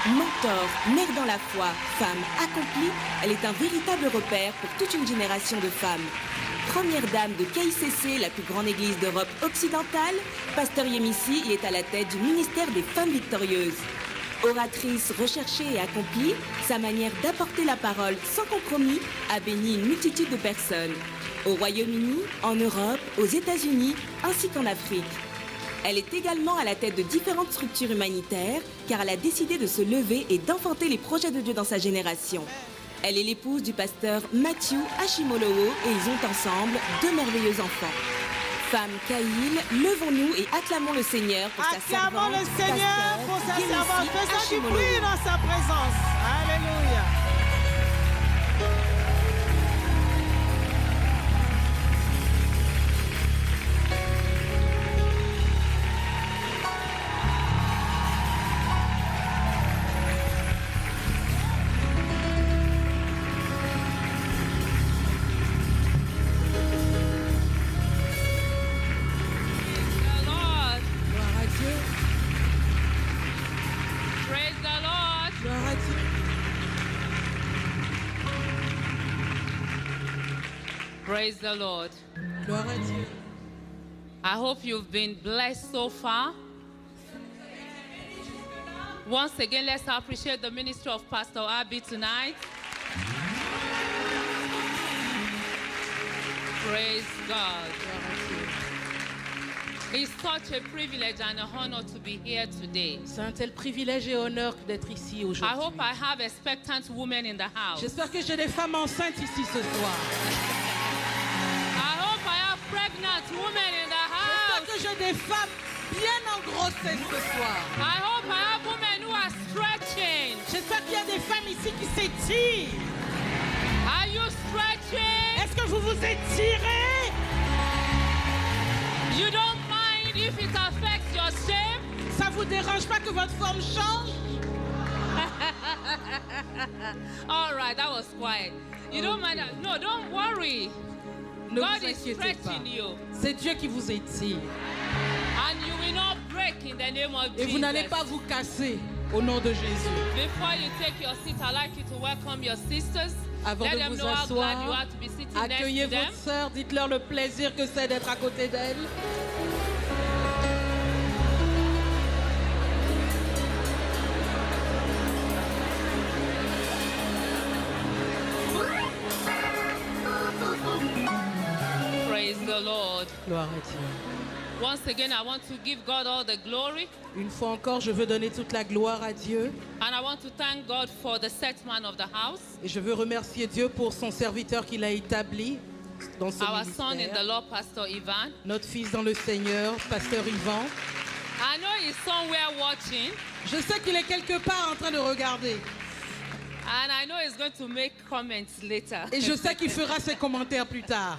Mentor, mère dans la foi, femme accomplie, elle est un véritable repère pour toute une génération de femmes. Première dame de KICC, la plus grande église d'Europe occidentale, Pasteur Yémissi y est à la tête du ministère des Femmes Victorieuses. Oratrice recherchée et accomplie, sa manière d'apporter la parole sans compromis a béni une multitude de personnes. Au Royaume-Uni, en Europe, aux États-Unis ainsi qu'en Afrique. Elle est également à la tête de différentes structures humanitaires car elle a décidé de se lever et d'enfanter les projets de Dieu dans sa génération. Elle est l'épouse du pasteur Matthew Ashimolowo et ils ont ensemble 2 merveilleux enfants. Femmes Caïl, levons-nous et acclamons le Seigneur pour sa servante. Acclamons le Seigneur pour sa servante. Faisons du bruit dans sa présence. Alléluia. Praise the Lord. Gloire à Dieu. I hope you've been blessed so far. Once again, let's appreciate the ministry of Pastor Abby tonight. Praise God. It's such a privilege and an honor to be here today. C'est un tel privilège et honneur d'être ici I aujourd'hui. hope I have expectant women in the house. J'espère que j'ai des femmes enceintes ici ce soir. I hope I have pregnant women in the house. J'espère que j'ai des femmes bien en grossesse ce soir. I hope I have women who are stretching. J'espère qu'il y a des femmes ici qui s'étirent. Are you stretching? Est-ce que vous vous étirez? You don't mind if it affects your shape? Ça vous dérange pas que votre forme change? All right, that was quiet. You don't mind that? No, don't worry. Ne God vous is inquiétez pas. stretching you. C'est Dieu qui vous étire. And you will not break in the name of Et vous n'allez Jesus. pas vous casser au nom de Jésus. Before you take your seat, I'd like you to welcome your sisters. Avant Let de them vous know how glad you asseoir, are to be sitting accueillez next to them. votre sœur, dites-leur le plaisir que c'est d'être à côté d'elle. Praise the Lord. Gloire à Dieu. Once again, I want to give God all the glory. Une fois encore, je veux donner toute la gloire à Dieu. And I want to thank God for the set man of the house, Et je veux remercier Dieu pour son serviteur qu'il a établi dans ce our son in the ministère. Lord, Pastor Ivan. Notre fils dans le Seigneur, Pasteur Yvan. I know he's somewhere watching, Je sais qu'il est quelque part en train de regarder. and I know he's going to make comments later. Et je sais qu'il fera ses commentaires plus tard.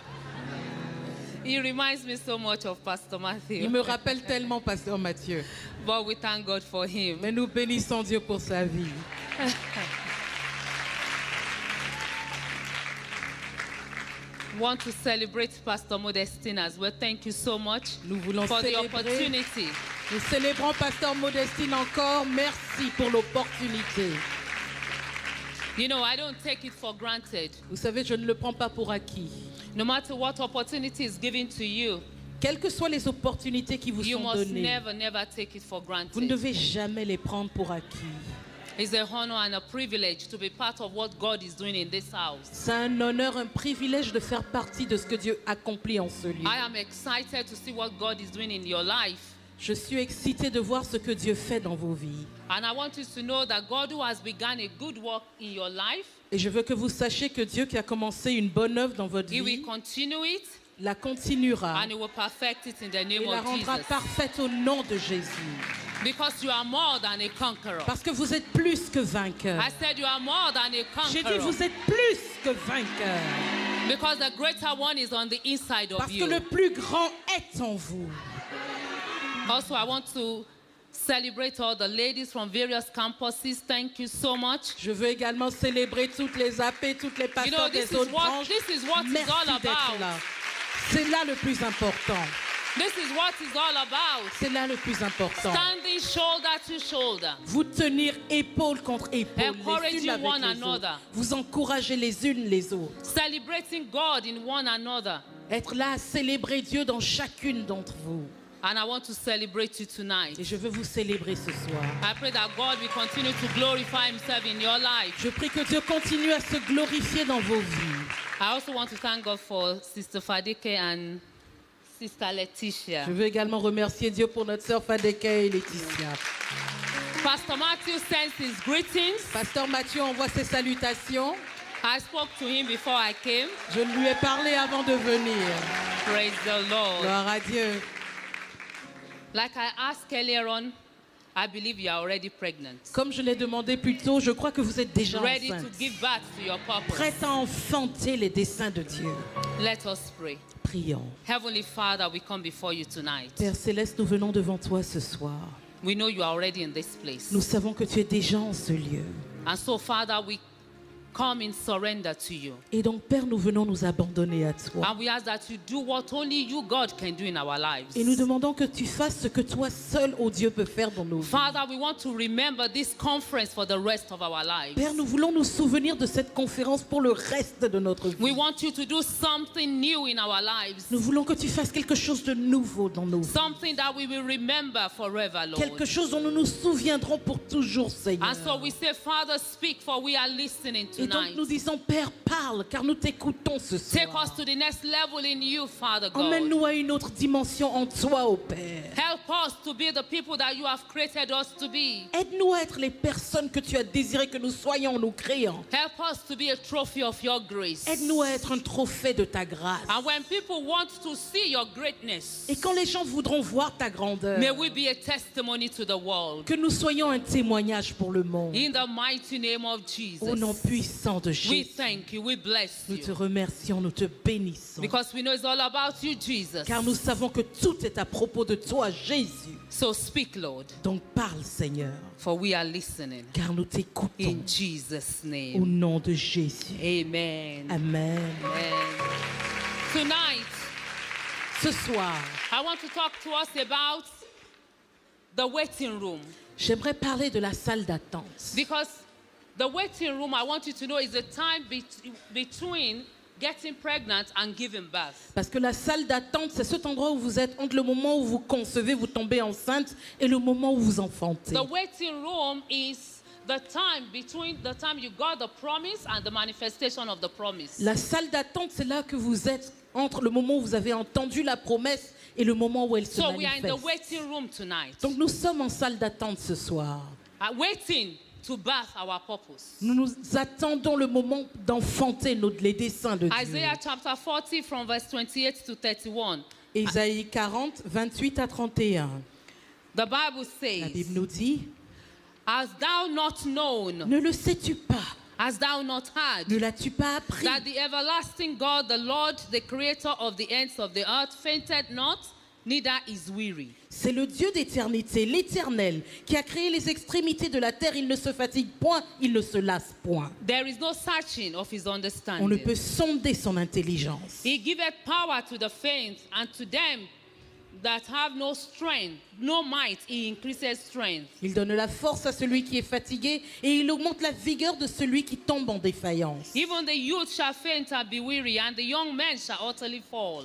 He reminds me so much of Pastor Matthew. Il me rappelle tellement Pasteur Mathieu. But we thank God for him. Mais nous bénissons Dieu pour sa vie. Want to celebrate Pastor Modestine as well. Thank you so much Nous voulons for the célébrer. opportunity. Nous célébrons Pasteur Modestine encore. Merci pour l'opportunité. You know, I don't take it for granted. Vous savez, je ne le prends pas pour acquis. No matter what opportunity is given to you, Quelles que soient les opportunités qui vous you sont must données, never take it for vous ne granted. devez jamais les prendre pour acquis. It's a honor and a privilege to be part of what God is doing in this house. C'est un honneur, un privilège de faire partie de ce que Dieu accomplit en ce lieu. I am excited to see what God is doing in your life. Je suis excitée de voir ce que Dieu fait dans vos vies. And I want you to know that God who has begun a good work in your life, Et je veux que vous sachiez que Dieu qui a commencé une bonne œuvre dans votre He will vie, continue it la continuera and He will perfect it in the et name la of rendra Jesus. parfaite au nom de Jésus. Because you are more than a conqueror. Parce que vous êtes plus que vainqueur. I said you are more than a J'ai dit, conqueror. vous êtes plus que vainqueur. Because the greater one is on the inside of Parce que you. le plus grand est en vous. Also, I want to celebrate all the ladies from various campuses. Thank you so much. Je veux également célébrer toutes les AP, toutes les You pasteurs know, this des autres is what branches. it's all Merci about. d'être là. C'est là le plus important. This is what it's all about. C'est là le plus important. Standing shoulder to shoulder. Vous tenir épaule contre épaule, les Encouraging unes avec one les autres. another. Vous encourager les unes les autres. Celebrating God in one another. Être là à célébrer Dieu dans chacune d'entre vous. And I want to celebrate you tonight. Et je veux vous célébrer ce soir. I pray that God will continue to glorify himself in your life. Je prie que Dieu continue à se glorifier dans vos vies. I also want to thank God for Sister Fadike and Sister Letitia. Je veux également remercier Dieu pour notre sœur Fadeke et Laetitia. Pastor Matthew sends his greetings. Pasteur Mathieu envoie ses salutations. I spoke to him before I came. Je lui ai parlé avant de venir. Praise the Lord. Gloire à Dieu. Like I asked earlier on, I believe you are already pregnant. Comme je l'ai demandé plus tôt, je crois que vous êtes déjà Ready to enceinte. give birth to your purpose. Prête à enfanter les desseins de Dieu. Let us pray. Prions. Heavenly Father, we come before you tonight. Père Céleste, nous venons devant toi ce soir. We know you are already in this place. Nous savons que tu es déjà en ce lieu. And so, Father, we come in surrender to you. Et donc, Père, nous venons nous abandonner à toi. And we ask that you do what only you, God, can do in our lives. Et nous demandons que tu fasses ce que toi seul, ô Dieu, peux faire dans nos vies. Father, we want to remember this conference for the rest of our lives. Père, nous voulons nous souvenir de cette conférence pour le reste de notre vie. We want you to do something new in our lives. Nous voulons que tu fasses quelque chose de nouveau dans nos vies. Something that we will remember forever, Lord. Quelque chose dont nous nous souviendrons pour toujours, Seigneur. And so we say, Father, speak, for we are listening Et donc tonight. nous disons, Père, parle, car nous t'écoutons ce Take soir. us to the next level in you, Father God. Emmène-nous à une autre dimension en toi, ô Père. Help us to be the people that you have created us to be. Aide-nous à être les personnes que tu as désiré que nous soyons en nous créant. Help us to be a trophy of your grace. Aide-nous à être un trophée de ta grâce. And when people want to see your greatness, Et quand les gens voudront voir ta grandeur, may we be a testimony to the world. que nous soyons un témoignage pour le monde. In the mighty name of Jesus. Au nom puissant de We Jésus, thank you, we bless nous te you. remercions, nous te bénissons. Because we know it's all about you, Jesus. Car nous savons que tout est à propos de toi, Jésus. So speak, Lord, Donc parle, Seigneur, for we are listening. car nous t'écoutons. In Jesus' Au name. nom de Jésus. Amen. Amen. Amen. Tonight, Ce soir, I want to talk to us about the waiting room. j'aimerais parler de la salle d'attente. Because the waiting room, I want you to know, is the time between getting pregnant and giving birth. Parce que la salle d'attente, c'est cet endroit où vous êtes entre le moment où vous concevez, vous tombez enceinte, et le moment où vous enfantez. The waiting room is the time between the time you got the promise and the manifestation of the promise. La salle d'attente, c'est là que vous êtes entre le moment où vous avez entendu la promesse et le moment où elle se So we are in the manifeste. waiting room tonight, Donc nous sommes en salle d'attente ce soir. waiting to birth our purpose. Nous nous attendons le moment d'enfanter les desseins de Dieu. Isaiah chapter 40 from verse 28 to 31. Ésaïe 40, 28 à 31. The Bible La says, Bible nous dit, Hast thou not known, ne le sais-tu pas, hast thou not heard, ne l'as-tu pas appris, that the everlasting God, the Lord, the creator of the ends of the earth, fainted not, neither is weary. c'est le Dieu d'éternité, l'Éternel, qui a créé les extrémités de la terre. Il ne se fatigue point, il ne se lasse point. There is no searching of his On ne understanding. peut sonder son intelligence. He giveth power to the faint, and to them that have no strength, no might, he increases strength. Il donne la force à celui qui est fatigué et il augmente la vigueur de celui qui tombe en défaillance. Even the youth shall faint and be weary, and the young men shall utterly fall.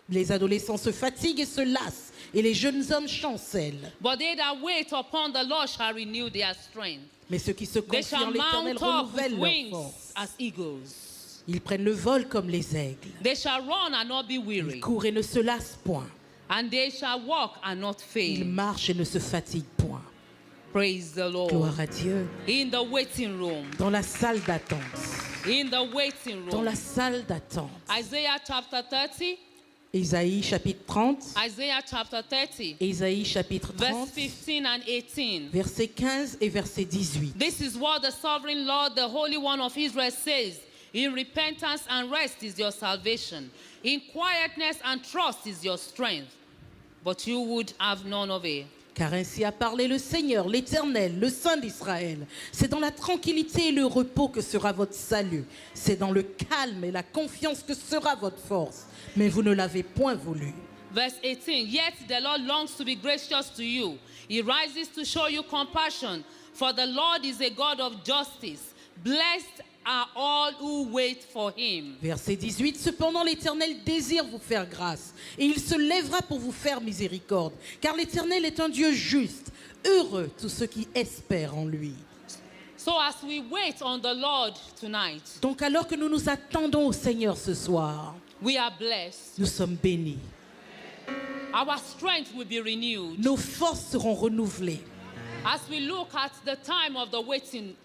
Les adolescents se fatiguent et se lassent et les jeunes hommes chancellent. But they that wait upon the Lord shall renew their strength. Mais ceux qui se They confient en shall l'Éternel mount up with renouvellent leur wings force. as eagles. Ils prennent le vol comme les aigles. They shall run and not be Ils weary, courent et ne se lassent point. and they shall walk and not Ils faint. marchent et ne se fatiguent point. Praise the Lord. Gloire à Dieu. In the waiting room. Dans la salle d'attente. In the waiting Dans room. la salle d'attente. Isaiah chapter 30. Ésaïe chapitre 30. Isaiah chapter 30. Ésaïe chapitre Verse 30. 15 and 18. Versets 15 et verset 18. This is what the sovereign Lord, the Holy One of Israel says. In repentance and rest is your salvation. In quietness and trust is your strength. But you would have none of it. Car ainsi a parlé le Seigneur, l'Éternel, le Saint d'Israël. C'est dans la tranquillité et le repos que sera votre salut. C'est dans le calme et la confiance que sera votre force. Mais vous ne l'avez point voulu. Verse 18, yet the Lord longs to be gracious to you. He rises to show you compassion, for the Lord is a God of justice. Blessed are all who wait for him. Verset 18, cependant l'Éternel désire vous faire grâce, et il se lèvera pour vous faire miséricorde, car l'Éternel est un Dieu juste. Heureux tous ceux qui espèrent en lui. So as we wait on the Lord tonight, Donc alors que nous nous attendons au Seigneur ce soir, we are blessed. nous sommes bénis. Our strength will be renewed. Nos forces seront renouvelées. As we look at the time of the waiting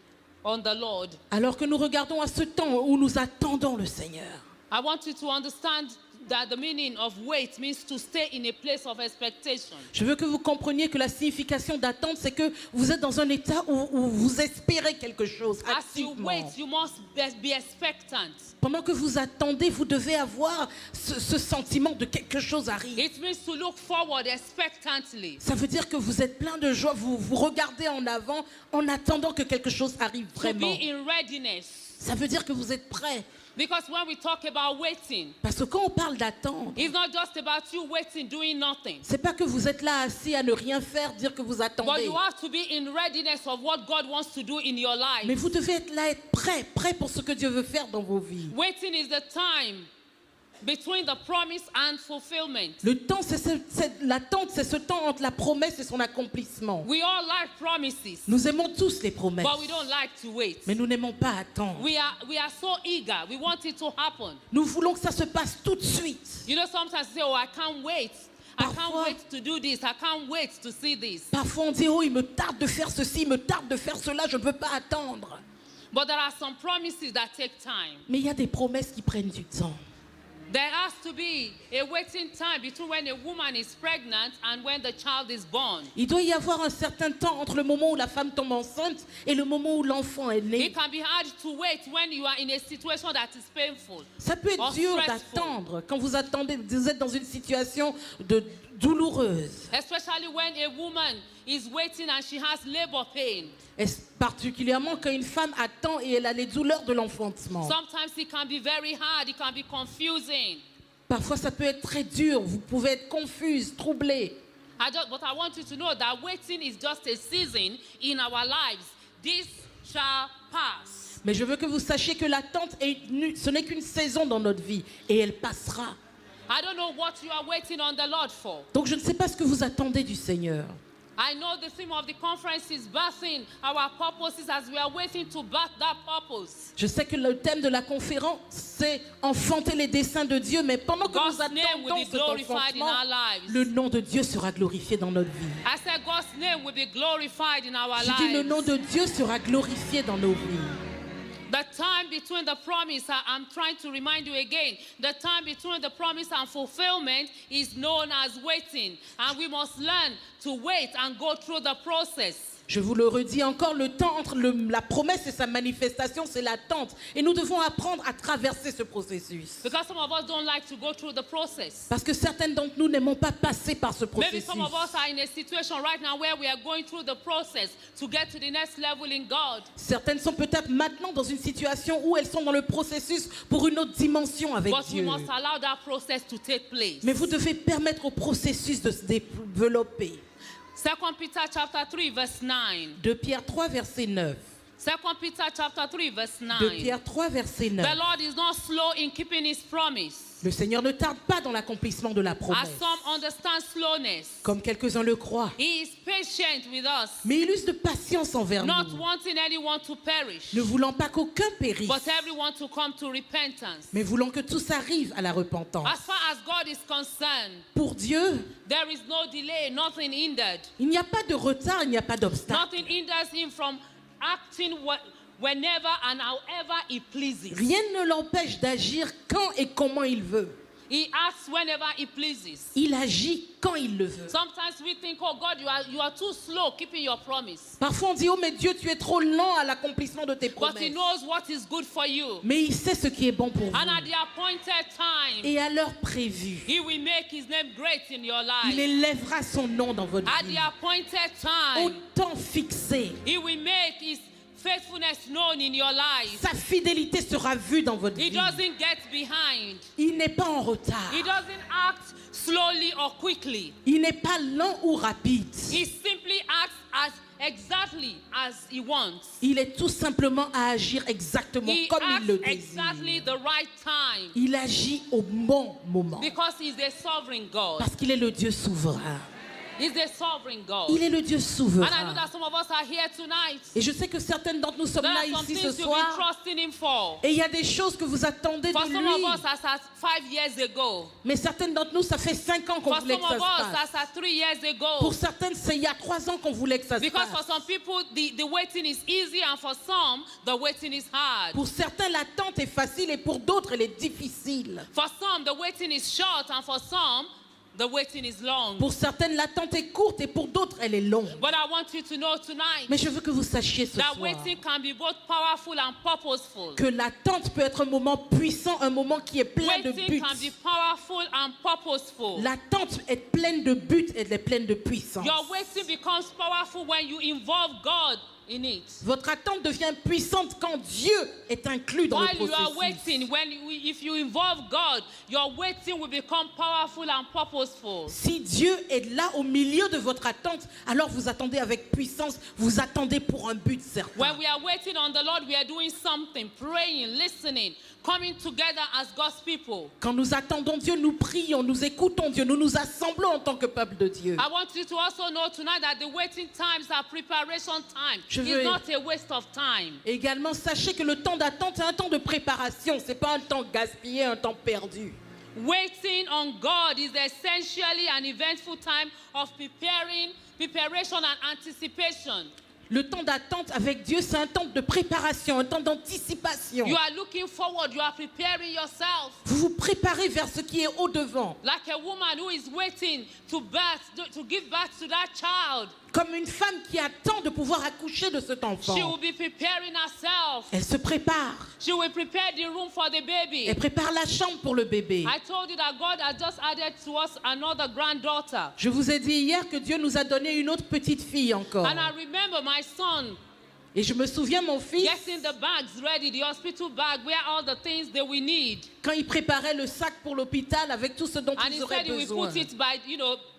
on the Lord, Alors que nous regardons à ce temps où nous attendons le Seigneur, I want you to understand that the meaning of wait means to stay in a place of expectation. je veux que vous compreniez que la signification d'attente, c'est que vous êtes dans un état où vous espérez quelque chose As you activement. wait, you must be expectant. Pendant que vous attendez, vous devez avoir ce sentiment de quelque chose arrive. It means to look forward expectantly. Ça veut dire que vous êtes plein de joie, vous regardez en avant en attendant que quelque chose arrive To vraiment. be in readiness. Ça veut dire que vous êtes prêts. Because when we talk about waiting, Parce que quand on parle d'attendre, it's not just about you waiting, doing nothing. c'est pas que vous êtes là assis à ne rien faire, dire que vous But attendez. you have to be in readiness of what God wants to do in your life. Mais vous devez être là, être prêt pour ce que Dieu veut faire dans vos vies. Waiting is the time between the promise and fulfillment. Le temps, l'attente, c'est ce temps entre la promesse et son accomplissement. We all like promises, Nous aimons tous les promesses, but we don't like to wait. mais nous n'aimons pas attendre. We are so eager. We want it to happen. Nous voulons que ça se passe tout de suite. You know, sometimes you say, oh, I can't wait. I can't Parfois- wait to do this. I can't wait to see this. Parfois on dit, oh, il me tarde de faire ceci, il me tarde de faire cela, je ne peux pas attendre. But there are some promises that take time. Mais il y a des promesses qui prennent du temps. There has to be a waiting time between when a woman is pregnant and when the child is born. Il doit y avoir un certain temps entre le moment où la femme tombe enceinte et le moment où l'enfant est né. It can be hard to wait when you are in a situation that is painful. Ça peut être or dur stressful. d'attendre quand vous êtes dans une situation douloureuse. Especially when a woman is waiting and she has labor pain. Et particulièrement quand une femme attend et elle a les douleurs de l'enfantement. Sometimes it can be very hard. It can be confusing. Parfois ça peut être très dur, vous pouvez être confuse, troublée. But I want you to know that waiting is just a season in our lives. This shall pass. Mais je veux que vous sachiez que l'attente, ce n'est qu'une saison dans notre vie et elle passera. I don't know what you are waiting on the Lord for. Donc je ne sais pas ce que vous attendez du Seigneur. I know the theme of the conference is birthing our purposes as we are waiting to birth that purpose. Je sais que le thème de la conférence, c'est enfanter les desseins de Dieu, mais pendant que God's nous name will attendons be cet glorified in enfantement, our lives. le nom de Dieu sera glorifié dans notre vie. I said God's name will be glorified in our Je dis le nom lives. de Dieu sera glorifié dans nos vies. The time between the promise, I'm trying to remind you again, the time between the promise and fulfillment is known as waiting. And we must learn to wait and go through the process. Je vous le redis encore, le temps entre la promesse et sa manifestation, c'est l'attente. Et nous devons apprendre à traverser ce processus. Because some of us don't like to go through the process. Parce que certaines d'entre nous n'aimons pas passer par ce Maybe processus. some of us are in a situation right now where we are going through the process to get to the next level in God. Certaines sont peut-être maintenant dans une situation où elles sont dans le processus pour une autre dimension avec But we Dieu. must allow that process to take place. Mais vous devez permettre au processus de se développer. 2 Peter chapter 3 verse 9. 2 Pierre 3, verset 9. 2 Peter chapter 3 verse 9. 2 Pierre 3, verset 9. The Lord is not slow in keeping his promise, Le Seigneur ne tarde pas dans l'accomplissement de la as promesse, some understand slowness. comme quelques-uns le croient. He is patient with us, Mais il use de patience envers not nous, wanting anyone to perish, ne voulant pas qu'aucun périsse, but everyone to come to repentance. mais voulant que tous arrivent à la repentance. As far as God is concerned, Pour Dieu, there is no delay, nothing hindered. il n'y a pas de retard, il n'y a pas d'obstacle. Nothing hinders him from acting whenever and however he pleases. Rien ne l'empêche d'agir quand et comment il veut. He acts whenever he pleases. Il agit quand il le veut. Sometimes we think, oh God, you are too slow keeping your promise. Parfois on dit, oh mais Dieu, tu es trop lent à l'accomplissement de tes But he promesses. knows what is good for you. Mais il sait ce qui est bon pour And at vous. the appointed time, Et à l'heure prévue, he will make his name great in your il life. élèvera son nom dans votre At vie. the appointed Au time, temps fixé, he will make his faithfulness known in your life. Sa fidélité sera vue dans votre He vie. doesn't get behind. Il n'est pas en retard. He doesn't act slowly or quickly. Il n'est pas lent ou rapide. He simply acts as exactly as he wants. Il est tout simplement à agir exactement He comme il le acts exactly désire. the right time Il agit au bon moment. because he's a sovereign God. Parce qu'il est le Dieu souverain. He's a sovereign God. Il est le Dieu And I know souverain. that some of us are here tonight. Et je sais que certaines d'entre nous sommes There là are some ici ce things you've been soir. trusting him for. Et il y a des choses que vous attendez For de some of lui. us, as at 5 years ago. Mais certaines d'entre nous, ça fait 5 ans qu'on For voulait some que ça of se us, passe. as at 3 years ago. Pour certaines, c'est il y a 3 ans qu'on voulait que ça se Because for passe. some people, the waiting is easy, and for some, the waiting is hard. Pour certains, l'attente est facile et pour d'autres, elle est difficile. For some, the waiting is short, and for some, the waiting is long. Pour certaines, l'attente est courte et pour d'autres, elle est longue. But I want you to know tonight Mais je veux que vous sachiez ce that soir waiting can be both powerful and purposeful. que l'attente peut être un moment puissant, un moment qui est plein de Waiting buts. can be powerful and purposeful. L'attente est pleine de buts et elle est pleine de puissance. Your waiting becomes powerful when you involve God in it. Votre attente devient puissante quand Dieu est inclus dans While le you are processus. waiting, if you involve God, your waiting will become powerful and purposeful. Si Dieu est là au milieu de votre attente, alors vous attendez avec puissance, vous attendez pour un but certain. When we are waiting on the Lord, we are doing something, praying, listening, coming together as God's people. Quand nous attendons Dieu, nous prions, nous écoutons Dieu, nous nous assemblons en tant que peuple de Dieu. I want you to also know tonight that the waiting times are preparation time. Je veux- It's not a waste of time. Également, sachez que le temps d'attente est un temps de préparation, c'est pas un temps gaspillé, un temps perdu. Waiting on God is essentially an eventful time of preparation and anticipation. Le temps d'attente avec Dieu, c'est un temps de préparation, un temps d'anticipation. You are looking forward, you are preparing yourself. Vous vous préparez vers ce qui est au-devant. Like a woman who is waiting to give birth to that child. Comme une femme qui attend de pouvoir accoucher de cet She enfant. will be preparing herself. Elle se prépare. She will prepare the room for the baby. Elle prépare la chambre pour le bébé. I told you that God has just added to us another granddaughter. Je vous ai dit hier que Dieu nous a donné une autre petite fille encore. And I remember my son Et je me souviens, mon fils, getting the bags ready, the hospital bag, where all the things that we need. quand il préparait le sac pour l'hôpital avec tout ce dont And ils he auraient said he will besoin. put it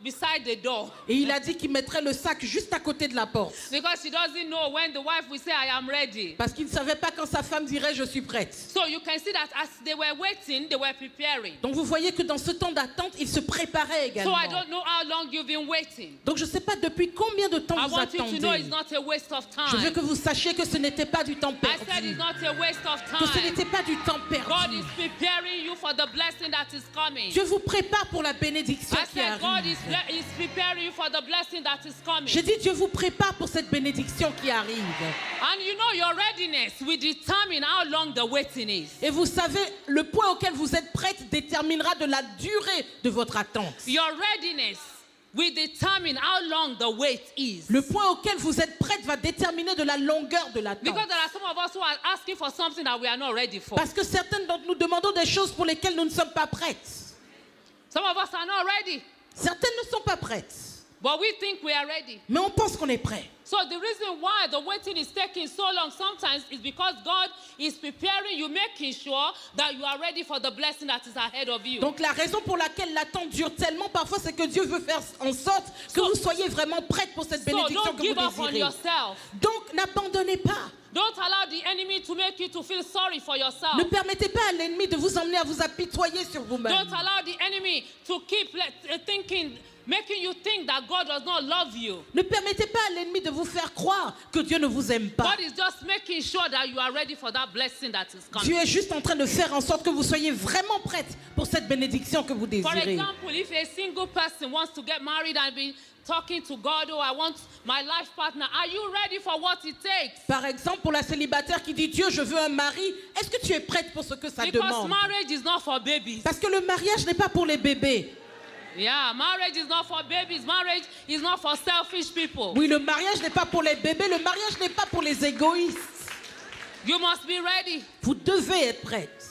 beside the door. Et il a dit qu'il mettrait le sac juste à côté de la porte. Because he doesn't know when the wife will say, I am ready. Parce qu'il ne savait pas quand sa femme dirait « je suis prête So you can see that as they were waiting, they were preparing. ». Donc vous voyez que dans ce temps d'attente, il se préparait So également. I don't know how long you've been waiting. Donc je ne sais pas depuis combien de temps I vous want you to know it's attendez. not a waste of Je veux time. que vous sachiez que ce n'était pas du temps I said perdu. it's not a waste of Que ce time. n'était pas du temps God perdu. is preparing you for the blessing that is coming. Dieu vous prépare pour la bénédiction I qui said God arrive. is preparing you for the blessing that is coming. J'ai dit Dieu vous prépare pour cette bénédiction qui arrive. And you know your readiness will determine how long the waiting is. Et vous savez, le point auquel vous êtes prête déterminera de la durée de votre attente. Your readiness will determine how long the wait is. Le point auquel vous êtes prête va déterminer de la longueur de l'attente. Because there are some of us who are asking for something that we are not ready for. Parce que certaines d'entre nous demandons des choses pour lesquelles nous ne sommes pas prêtes. Some of us are not ready, Certaines ne sont pas prêtes. but we think we are ready. Mais on pense qu'on est prêt. So the reason why the waiting is taking so long sometimes is because God is preparing you, making sure that you are ready for the blessing that is ahead of you. Donc la raison pour laquelle l'attente dure tellement parfois, c'est que Dieu veut faire en sorte que vous soyez vraiment prête pour cette So bénédiction don't que give vous up on désirez. yourself. Donc n'abandonnez pas. Don't allow the enemy to make you to feel sorry for yourself. Ne permettez pas à l'ennemi de vous emmener à vous apitoyer sur vous-même. Don't allow the enemy to keep making you think that God does not love you. Ne permettez pas à l'ennemi de vous faire croire que Dieu ne vous aime pas. God is just making sure that you are ready for that blessing that is coming. Dieu est juste en train de faire en sorte que vous soyez vraiment prête pour cette bénédiction que vous For désirez. example, if a single person wants to get married and be talking to God, oh, I want my life partner, are you ready for what it takes? Par exemple, pour la célibataire qui dit Dieu, je veux un mari, est-ce que tu es prête pour ce que ça Because demande? marriage is not for babies. Parce que le mariage n'est pas pour les bébés. Yeah, marriage is not for babies. Marriage is not for selfish people. Oui, le mariage n'est pas pour les bébés, le mariage n'est pas pour les égoïstes. You must be ready. Vous devez être prête.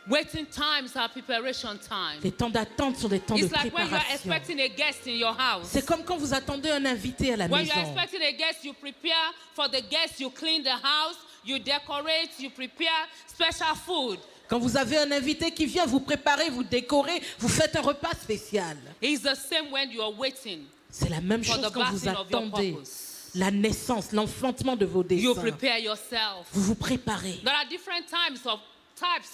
Waiting times are preparation time. Les temps d'attente sont des temps de It's like when you are préparation. expecting a guest in your house. C'est comme quand vous attendez un invité à la When you are maison. expecting a guest, you prepare for the guest, you clean the house, you decorate, you prepare special food. Quand vous avez un invité qui vient, vous préparez, vous décorez, vous faites un repas spécial. It's the same when you are waiting C'est la même for chose the quand vous blessing of your attendez purpose. la naissance, l'enfantement de vos You desseins. prepare yourself. Vous vous préparez. There are different types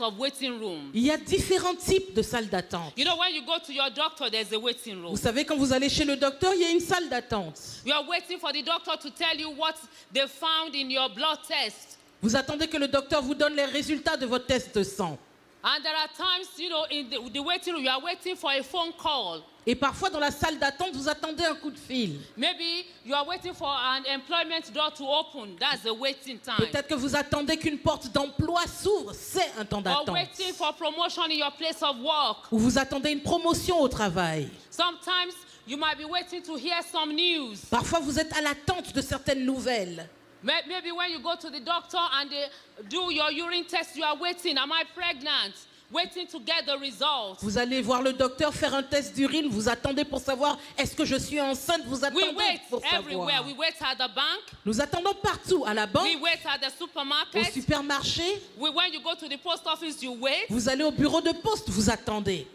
of waiting rooms. Il y a différents types de salles d'attente. You know, when you go to your doctor, there's a waiting room. Vous savez, quand vous allez chez le docteur, il y a une salle d'attente. You are waiting for the doctor to tell you what they found in your blood test. Vous attendez que le docteur vous donne les résultats de votre test de sang. And there are times, you know, in the waiting room, you are waiting for a phone call. Et parfois, dans la salle d'attente, vous attendez un coup de fil. Maybe you are waiting for an employment door to open. That's the waiting time. Peut-être que vous attendez qu'une porte d'emploi s'ouvre. C'est un temps Or d'attente. waiting for promotion in your place of work. Ou vous attendez une promotion au travail. Sometimes you might be waiting to hear some news. Parfois, vous êtes à l'attente de certaines nouvelles. Maybe when you go to the doctor and they do your urine test, you are waiting. Am I pregnant? Waiting to get the results. Vous allez voir le docteur faire un test d'urine. Vous attendez pour savoir est-ce que je suis enceinte. Vous We attendez wait pour everywhere. savoir. We wait at the bank. Nous attendons partout. À la banque, We wait at the au supermarket. supermarché. When you go to the post office, you wait. Vous allez au bureau de poste. Vous attendez.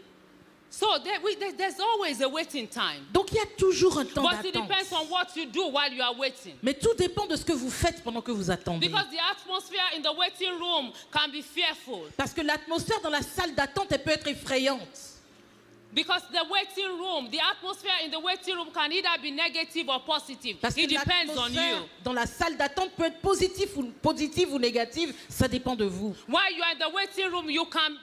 So there's always a waiting time. Donc, il y a toujours un temps But it d'attente. depends on what you do while you are waiting. Mais tout dépend de ce que vous faites pendant que vous attendez. Because the atmosphere in the waiting room can be fearful. Parce que l'atmosphère dans la salle d'attente, elle peut être effrayante. Because the waiting room, the atmosphere in the waiting room can either be negative or positive. Parce que It depends on l'atmosphère you. dans la salle d'attente peut être positive ou négative. Ça dépend de vous. While you are in the waiting room, you can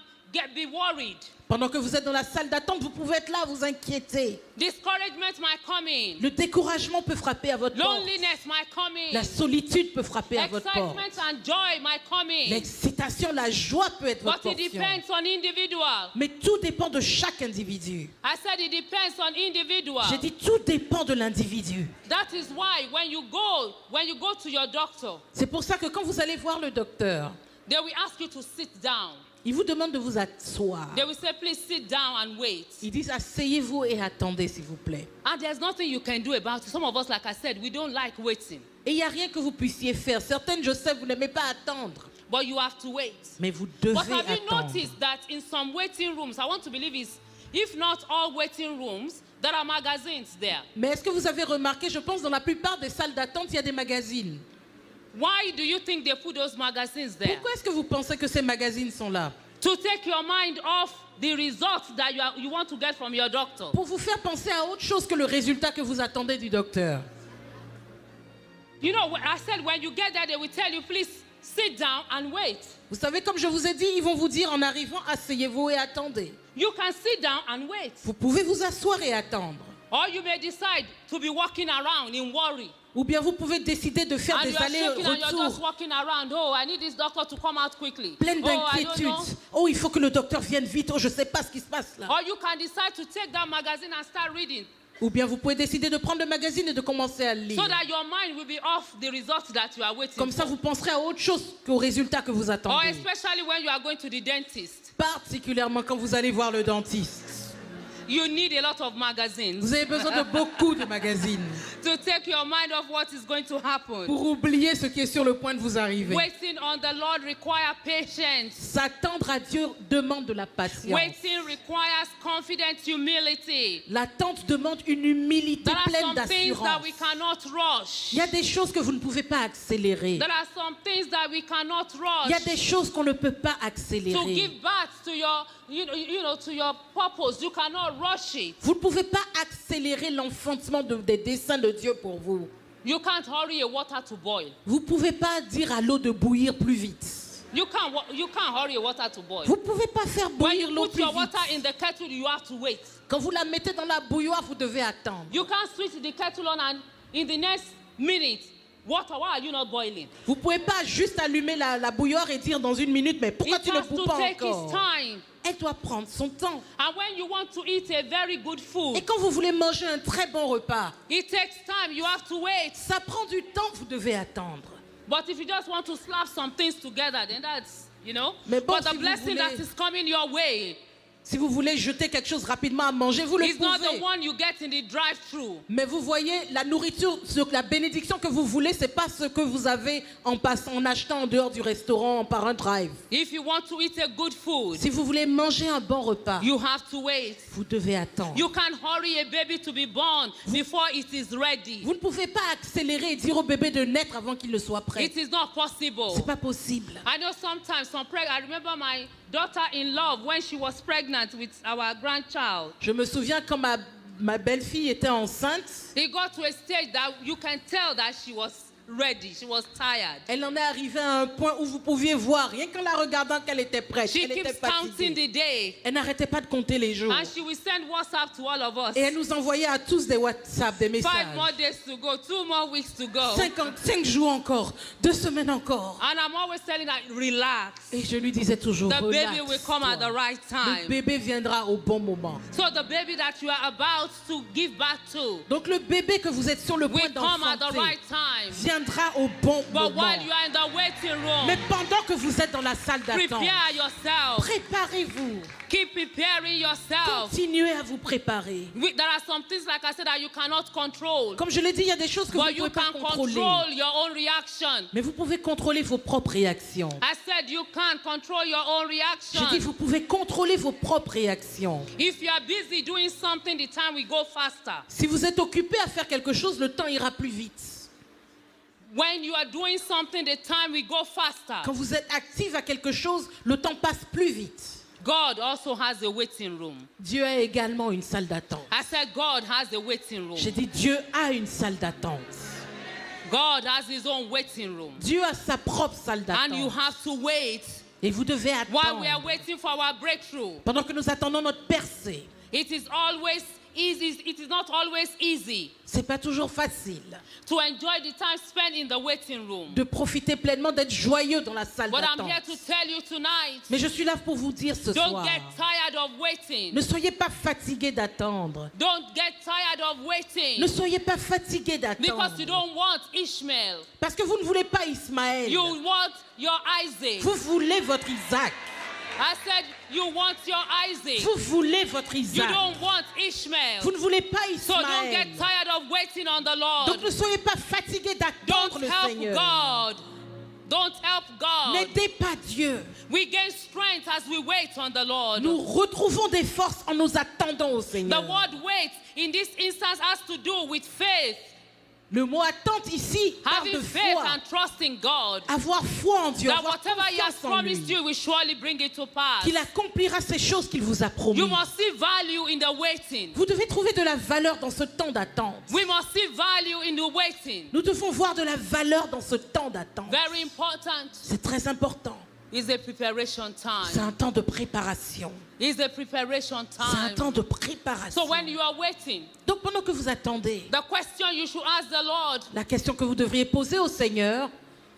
be worried. Pendant que vous êtes dans la salle d'attente, vous pouvez être là, vous inquiéter. Discouragement might come in. Le découragement peut frapper à votre porte. Loneliness might come in. La solitude peut frapper à votre porte. Excitement and joy might come in. L'excitation, la joie peut être votre But it portion. depends on individual. Mais tout dépend de chaque individu. I said it depends on individual. J'ai dit tout dépend de l'individu. That is why when you go to your doctor, C'est pour ça que quand vous allez voir le docteur, they will ask you to sit down. il vous demande de vous asseoir. They will say, please sit down and wait. Ils disent asseyez-vous et attendez s'il vous plaît. And there's nothing you can do about it. Some of us, like I said, we don't like waiting. Et il n'y a rien que vous puissiez faire. Certaines, je sais, vous n'aimez pas attendre. But you have to wait. Mais vous devez But have you attendre. noticed that in some waiting rooms, I want to believe it's, if not all waiting rooms, there are magazines there. Mais est-ce que vous avez remarqué, je pense dans la plupart des salles d'attente, il y a des magazines. Why do you think they put those magazines there? Pourquoi est-ce que vous pensez que ces magazines sont là? To take your mind off the results that you want to get from your doctor. Pour vous faire penser à autre chose que le résultat que vous attendez du docteur. You know, I said when you get there, they will tell you, please sit down and wait. Vous savez, comme je vous ai dit, ils vont vous dire en arrivant, asseyez-vous et attendez. You can sit down and wait. Vous pouvez vous asseoir et attendre. Or you may decide to be walking around in worry. Ou bien vous pouvez décider de faire And des you are shaking and you're just allers-retours walking around. Oh, I need this doctor to come out quickly. pleines Oh, I don't d'inquiétude. know. Oh, il faut que le docteur vienne vite. Oh, je ne sais pas ce qui se passe là. Or you can decide to take that magazine and start reading. Ou bien vous pouvez décider de prendre le magazine et de commencer à le lire. So that your mind will be off the results that you are waiting Comme ça, for. vous penserez à autre chose qu'au résultat que vous Or attendez. especially when you are going to the dentist. Particulièrement quand vous allez voir le dentiste. You need a lot of magazines Vous avez besoin de beaucoup de magazines to take your mind off what is going to happen. pour oublier ce qui est sur le point de vous arriver. Waiting on the Lord requires patience. S'attendre à Dieu demande de la patience. Waiting requires confident humility. L'attente demande une humilité There are pleine some things that d'assurance. we cannot rush. Il y a des choses que vous ne pouvez pas accélérer. There are some things that we cannot Il y a rush. des choses qu'on ne peut pas To accélérer. give birth to your, to your purpose, you cannot rush it. Vous ne pouvez pas accélérer l'enfantement des desseins de Dieu pour vous. You can't hurry a water to boil. Vous ne pouvez pas dire à l'eau de bouillir plus vite. You can't hurry a water to boil. Vous ne pouvez pas faire When bouillir you l'eau put plus your water in vite. the kettle, you have to wait. Quand vous la mettez dans la bouilloire, vous devez attendre. You can't switch the kettle on and in the next minute, water, why are you not boiling? Vous ne pouvez pas juste allumer la bouilloire et dire dans une minute, mais pourquoi It tu ne has bouilles to pas take its encore? time. Elle doit prendre son temps. And when you want to eat a very good Et food, quand vous voulez manger un très bon repas, it takes time. You have to wait. ça prend du temps, vous devez attendre. But if you just want to slap some things together, then you know. Mais bon, But the si vous blessing that voulez- is coming your way Si vous voulez jeter quelque chose rapidement à manger, vous le is not the pouvez. one you get in the drive-thru. Mais vous voyez, la nourriture, la bénédiction que vous voulez, c'est pas ce que vous avez en passant, en achetant en dehors du restaurant par un drive. If you want to eat a good food, Si vous voulez manger un bon repas, you have to wait. vous devez attendre. You can't hurry a baby to be born before it is ready. Vous ne pouvez pas accélérer et dire au bébé de naître avant qu'il ne soit prêt. It is not possible. C'est pas possible. I know sometimes I remember my daughter-in-law when she was pregnant with our grandchild. Je me souviens quand ma belle-fille était enceinte, It got to a stage that you can tell that she was ready. She was tired. elle en est arrivée à un point où vous pouviez voir, rien qu'en la regardant, qu'elle était prête. She Elle était keeps counting fatiguée. the day. Elle n'arrêtait pas de compter les jours. And she will send WhatsApp to all of us. Et elle nous envoyait à tous des WhatsApp, des 5 more messages. days to go, 2 more weeks to go. 5 jours encore, 2 semaines encore. And I'm always telling her, relax. Et je lui disais toujours, The baby will relax. come at the right Le time. bébé viendra au bon moment. So the baby that you are about to give birth to Donc le bébé que vous êtes sur le point will come at the d'enfanter right time. viendra au bon But moment. while you are in the waiting room, Mais pendant que vous êtes dans la salle d'attente, prepare yourself. préparez-vous. Keep preparing yourself. Continuez à vous préparer. There are some things, like I said, that you cannot control. Comme je l'ai dit, il y a des choses que vous ne But you pouvez pas can contrôler. control your own reaction. Mais vous pouvez contrôler vos propres réactions. I said you can't control your own J'ai dit, reaction. vous pouvez contrôler vos propres réactions. If you are busy doing something, the time will go faster. Si vous êtes occupé à faire quelque chose, le temps ira plus vite. When you are doing something, the time will go faster. Quand vous êtes actif à quelque chose, le temps passe plus vite. God also has a waiting room. Dieu a également une salle d'attente. I said God has a waiting room. J'ai dit, Dieu a une salle d'attente. God has his own waiting room. Dieu a sa propre salle And you d'attente. have to wait Et vous devez while we are attendre. waiting for our breakthrough. Pendant que nous attendons notre percée, It is always easy. It is not always easy c'est pas toujours facile to enjoy the time spent in the waiting room. de profiter pleinement, d'être joyeux dans la salle But I'm here d'attente. to tell you tonight, Mais je suis là pour vous dire ce don't soir, get tired of waiting. ne soyez pas fatigués d'attendre. Don't get tired of Ne waiting soyez pas fatigués because you d'attendre. don't want Ishmael. Parce que vous ne voulez pas Ismaël. You want your Isaac. Vous voulez votre Isaac. I said you want your Isaac. Vous voulez votre You Isaac. don't want Ishmael. Vous ne voulez pas So don't Ismaël. get tired of waiting on the Lord. Donc ne soyez pas fatigués d'attendre Don't le help Seigneur. God. Don't help God. N'aidez pas Dieu. We gain strength as we wait on the Lord. Nous retrouvons des forces en nous attendant au The Seigneur. word wait in this instance has to do with faith. Le mot attente ici parle de Having faith foi. and trusting God. Avoir foi en Dieu, That avoir whatever He has confiance en promised lui. you will surely bring it to pass. Qu'il accomplira ces choses qu'il vous a promis. You must see value in the waiting. Vous devez trouver de la valeur dans ce temps d'attente. We must see value in the waiting. Nous devons voir de la valeur dans ce temps d'attente. Very important. C'est très important. It's a preparation C'est time. un temps de préparation. It's a preparation C'est un time. temps de préparation. So when you are waiting, Donc pendant que vous attendez, the question you should ask the Lord la question que vous devriez poser au Seigneur,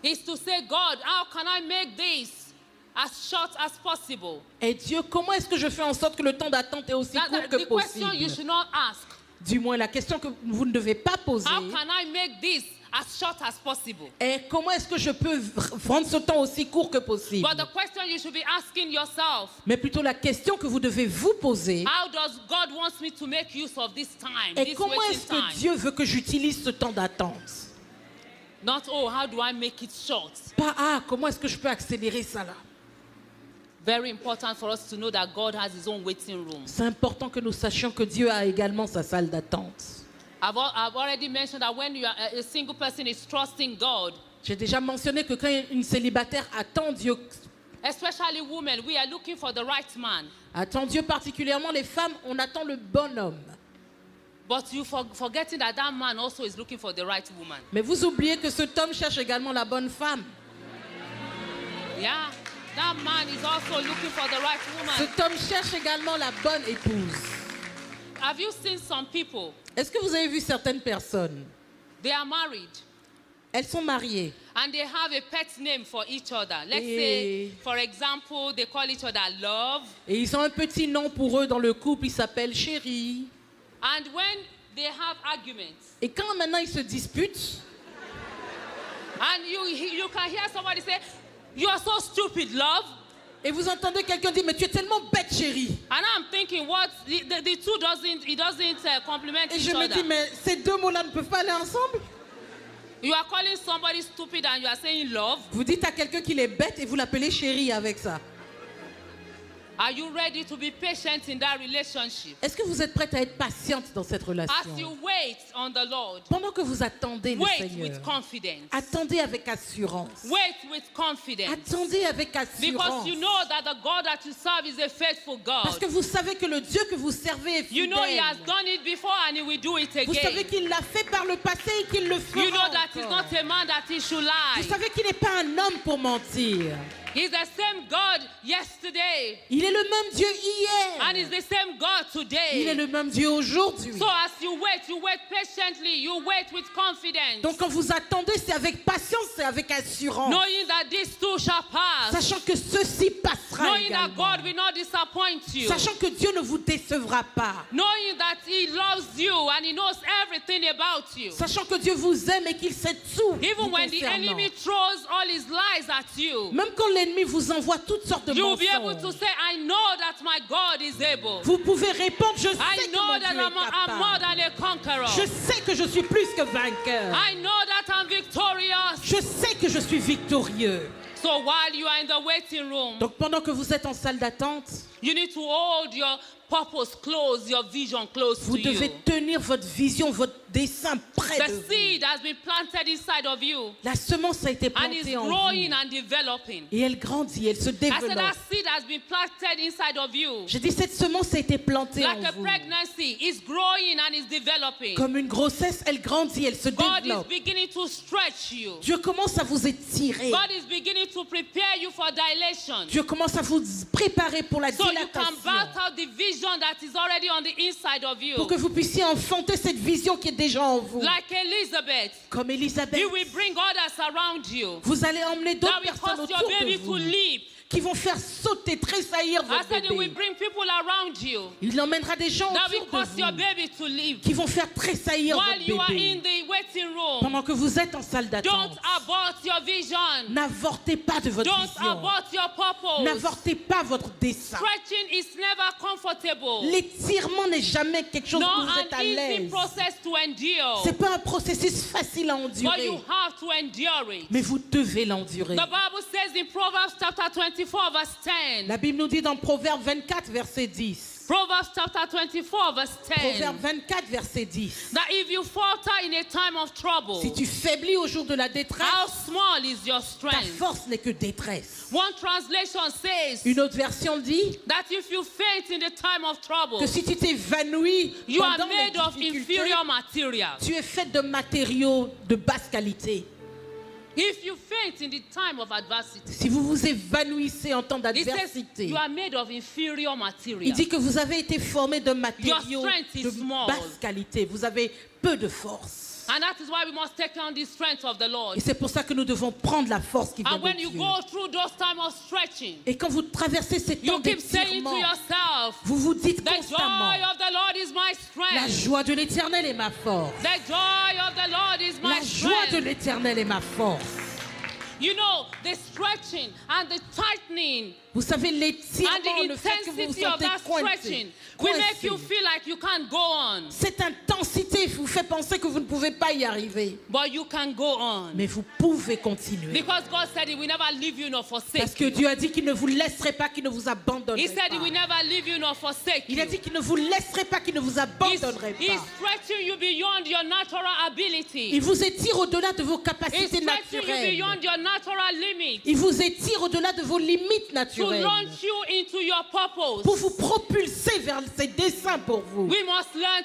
is to say, God, how can I make this as short as possible? est Dieu, comment est-ce que je fais en sorte que le temps d'attente est aussi court que The question you possible? should not ask, Du moins, la question que vous ne devez pas poser how can I make this as short as possible? est comment est-ce que je peux rendre ce temps aussi court que possible? But the question you should be asking yourself, Mais plutôt la question que vous devez vous poser how does God want me to make use of this time, est this comment waiting est-ce que time? Dieu veut que j'utilise ce temps d'attente? Not, oh, how do I make it short? Pas comment est-ce que je peux accélérer ça là? Very important for us to know that God has his own waiting room. C'est important que nous sachions que Dieu a également sa salle d'attente. I've already mentioned that when you are a single person is trusting God, J'ai déjà mentionné que quand une célibataire attend Dieu, we are looking for the right man. attend Dieu particulièrement les femmes, on attend le bon homme. But you forgetting that that man also is looking for the right woman. Mais vous oubliez que cet homme cherche également la bonne femme. Yeah, that man is also looking for the right woman. Cet homme cherche également la bonne épouse. Have you seen some people? Est-ce que vous avez vu certaines personnes? They are married Elles sont mariées. and they have a pet name for each other. Let's Et- say, for example, they call each other love. Et ils ont un petit nom pour eux dans le couple, il s'appelle chérie. And when they have arguments, Et quand maintenant ils se disputent, and you can hear somebody say, You are so stupid, love. Et vous entendez quelqu'un dire, mais tu es tellement bête, chérie. And I'm thinking, what the two doesn't complement Et each je me dis, other. mais ces deux mots-là ne peuvent pas aller ensemble. You are calling somebody stupid and you are saying love. Vous dites à quelqu'un qu'il est bête et vous l'appelez chérie avec ça. Are you ready to be patient in that relationship? Est-ce que vous êtes prête à être patiente dans cette As relation? you wait on the Lord, Pendant que vous attendez le wait Seigneur, with confidence. attendez avec assurance. Wait with confidence. Attendez avec Because assurance. you know that the God that you serve is a faithful Parce God. que vous savez que le Dieu que vous servez est You know He has fidèle. done it before and He will do it Vous savez again. qu'il l'a fait par le passé et qu'il le fera You know that He's encore. not a man that He should Vous lie. savez qu'il n'est pas un homme pour mentir. He's the same God yesterday Il est le même Dieu hier. and He's the same God Il est today. le même Dieu aujourd'hui. So as you wait patiently, you wait with confidence, Donc quand vous attendez, c'est avec patience, c'est avec assurance. knowing that this too shall pass, Sachant que ceci passera knowing that également. God will not disappoint you, Sachant que Dieu ne vous décevra pas. knowing that He loves you and He knows everything about you. Sachant que Dieu vous aime et qu'il sait tout Even vous when the concernant. enemy throws all his lies at you, Même quand l'ennemi vous envoie toutes sortes de you'll be able to mensonges, say, I know that my God is able. vous pouvez répondre, je sais I que know mon that Dieu est I'm more capable. than a conqueror. Je sais que je suis plus que vainqueur. I know that I'm victorious. Je sais que je suis victorieux. So while you are in the waiting room, Donc pendant que vous êtes en salle d'attente, you need to hold your purpose close, your vision close vous to devez you. tenir votre vision, votre dessein près The de vous. seed has been planted inside of you La semence a été and is plantée en growing vous. and developing. Et elle grandit, elle se I said développe. that seed has been planted inside of you. J'ai dit, cette semence a été plantée Like en a vous. pregnancy, it's growing and it's developing. Comme une grossesse, elle grandit, elle se God is développe. beginning to stretch you. Dieu commence à vous étirer. God is beginning to prepare you for dilation. Dieu commence à vous préparer pour la So you can dilatation. birth out the vision that is already on the inside of you. Pour que vous puissiez enfanter cette vision qui est déjà en vous. Like Elizabeth, Comme Élisabeth, you will bring others around you. vous allez emmener d'autres That will personnes cause your autour de baby to vous leap. qui vont faire sauter, tressaillir I votre said it will bébé. bring people around you. Il emmènera des gens That will autour de cause your vous baby to leap. qui vont faire tressaillir While votre you are bébé. in the waiting room, Pendant que vous êtes en salle don't d'attente, abort your vision. n'avortez pas de votre Don't vision. abort your purpose. N'avortez pas votre dessein. Stretching is never comfortable. L'étirement n'est jamais quelque chose Not où vous êtes à an easy l'aise. process to endure. C'est pas un processus facile à But endurer, you have to endure it. mais vous devez l'endurer. The Bible says in Proverbs chapter 24 verse 10. La Bible nous dit dans Proverbe 24, verset 10. Proverbs chapter 24 verse 10. Proverbe 24, verset 10. That if you falter in a time of trouble, Si tu faiblis au jour de la détresse, how small is your ta strength? force n'est que détresse. One translation says Une autre version dit that if you faint in the time of trouble, que si tu t'évanouis you are pendant les made of difficultés, inferior material. tu es fait de matériaux de basse qualité. If you faint in the time of adversity, Si vous vous évanouissez en temps it says d'adversité, you are made of inferior il material. dit que vous avez été formé de matériaux Your strength is de small. basse qualité. Vous avez peu de force. And that is why we must take on the strength of the Lord. Et c'est pour ça que nous devons prendre la force qui vient And when de you Dieu. go through those times of stretching, Et quand vous traversez ces temps you keep saying d'étirement, to yourself, vous vous dites the constamment, joy of the Lord is my la strength. joie de l'Éternel est ma force. The joy of the Lord is my La joie de strength. l'Éternel est ma force. You know, the stretching and the tightening Vous savez, and l'étirement, the le fait que vous vous intensity of sentez that stretching coincé, will make you coincé. feel like you can't go on. Cette intensité vous fait penser que vous ne pouvez pas y arriver. But you can go on. Mais vous pouvez continuer. Because God said He will never leave you nor forsake Parce que you. Dieu a dit qu'il ne vous laisserait pas, qu'il ne vous abandonnerait He said He will pas. never leave you nor forsake Il you. a dit qu'il ne vous laisserait pas, qu'il ne vous abandonnerait He's pas. stretching you beyond your natural ability. Il vous étire au-delà de vos He's capacités stretching you naturelles. beyond your natural limits Il vous étire au-delà de vos limites to naturelles. launch you into your Pour purpose. vous propulser vers ses desseins pour vous. We must learn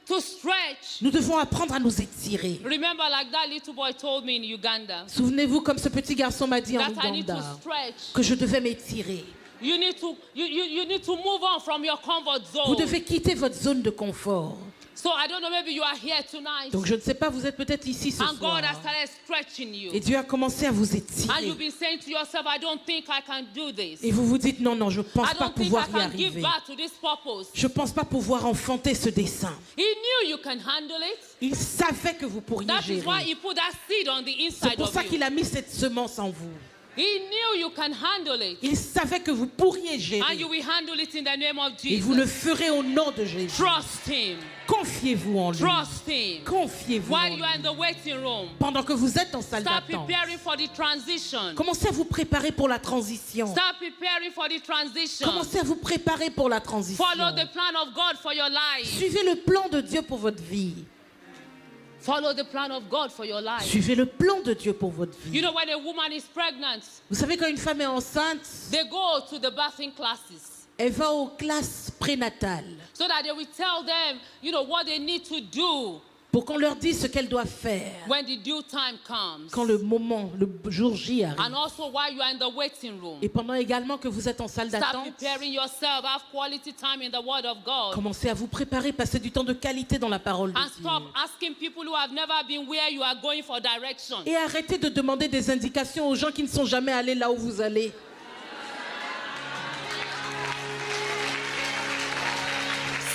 to stretch. Nous devons apprendre à nous étirer. Remember, like that little boy told me in Uganda, Souvenez-vous comme ce petit garçon m'a dit en that I need to Ouganda stretch. que je devais m'étirer. You need to move on from your comfort Vous zone. devez quitter votre zone de confort. So I don't know, maybe you are here tonight, Donc je ne sais pas, vous êtes peut-être ici ce and soir. God has started stretching you, Et Dieu a commencé à vous and étirer. you've been saying to yourself, I don't think I can do this. Et vous vous dites non, non, je ne pense I pas don't think I pouvoir y can give arriver. back to this purpose. Je ne pense pas pouvoir enfanter ce dessein. He knew you can handle it. Il savait que vous pourriez That is why gérer. He put that seed on the C'est inside pour of ça you. qu'il a mis cette semence en vous. He knew you can handle it. Il savait que vous pourriez And gérer. you will handle it in the name of Et vous le Jesus. ferez au nom de Jésus. Trust him. Confiez-vous en lui. Trust him. Confiez-vous en While lui. you are in the waiting room, Pendant que vous êtes en salle start d'attente, preparing for the transition. commencez à vous préparer pour la transition. Start preparing for the transition. Commencez à vous préparer pour la transition. Follow the plan of God for your life. Suivez le plan de Dieu pour votre vie. Follow the plan of God for your life. Suivez le plan de Dieu pour votre You vie. know, when a woman is pregnant, Vous savez, quand une femme est enceinte, they go to the birthing classes elle va aux classes prénatales so that they will tell them, you know, what they need to do pour qu'on leur dise ce qu'elles doivent faire when the due time comes. quand le moment, le jour J arrive. And also while you are in the waiting room, Et pendant également que vous êtes en salle start d'attente, preparing yourself. Have quality time in the Word of God. commencez à vous préparer, passez du temps de qualité dans la parole de And Dieu. stop asking people who have never been where you are going for direction. Et arrêtez de demander des indications aux gens qui ne sont jamais allés là où vous allez.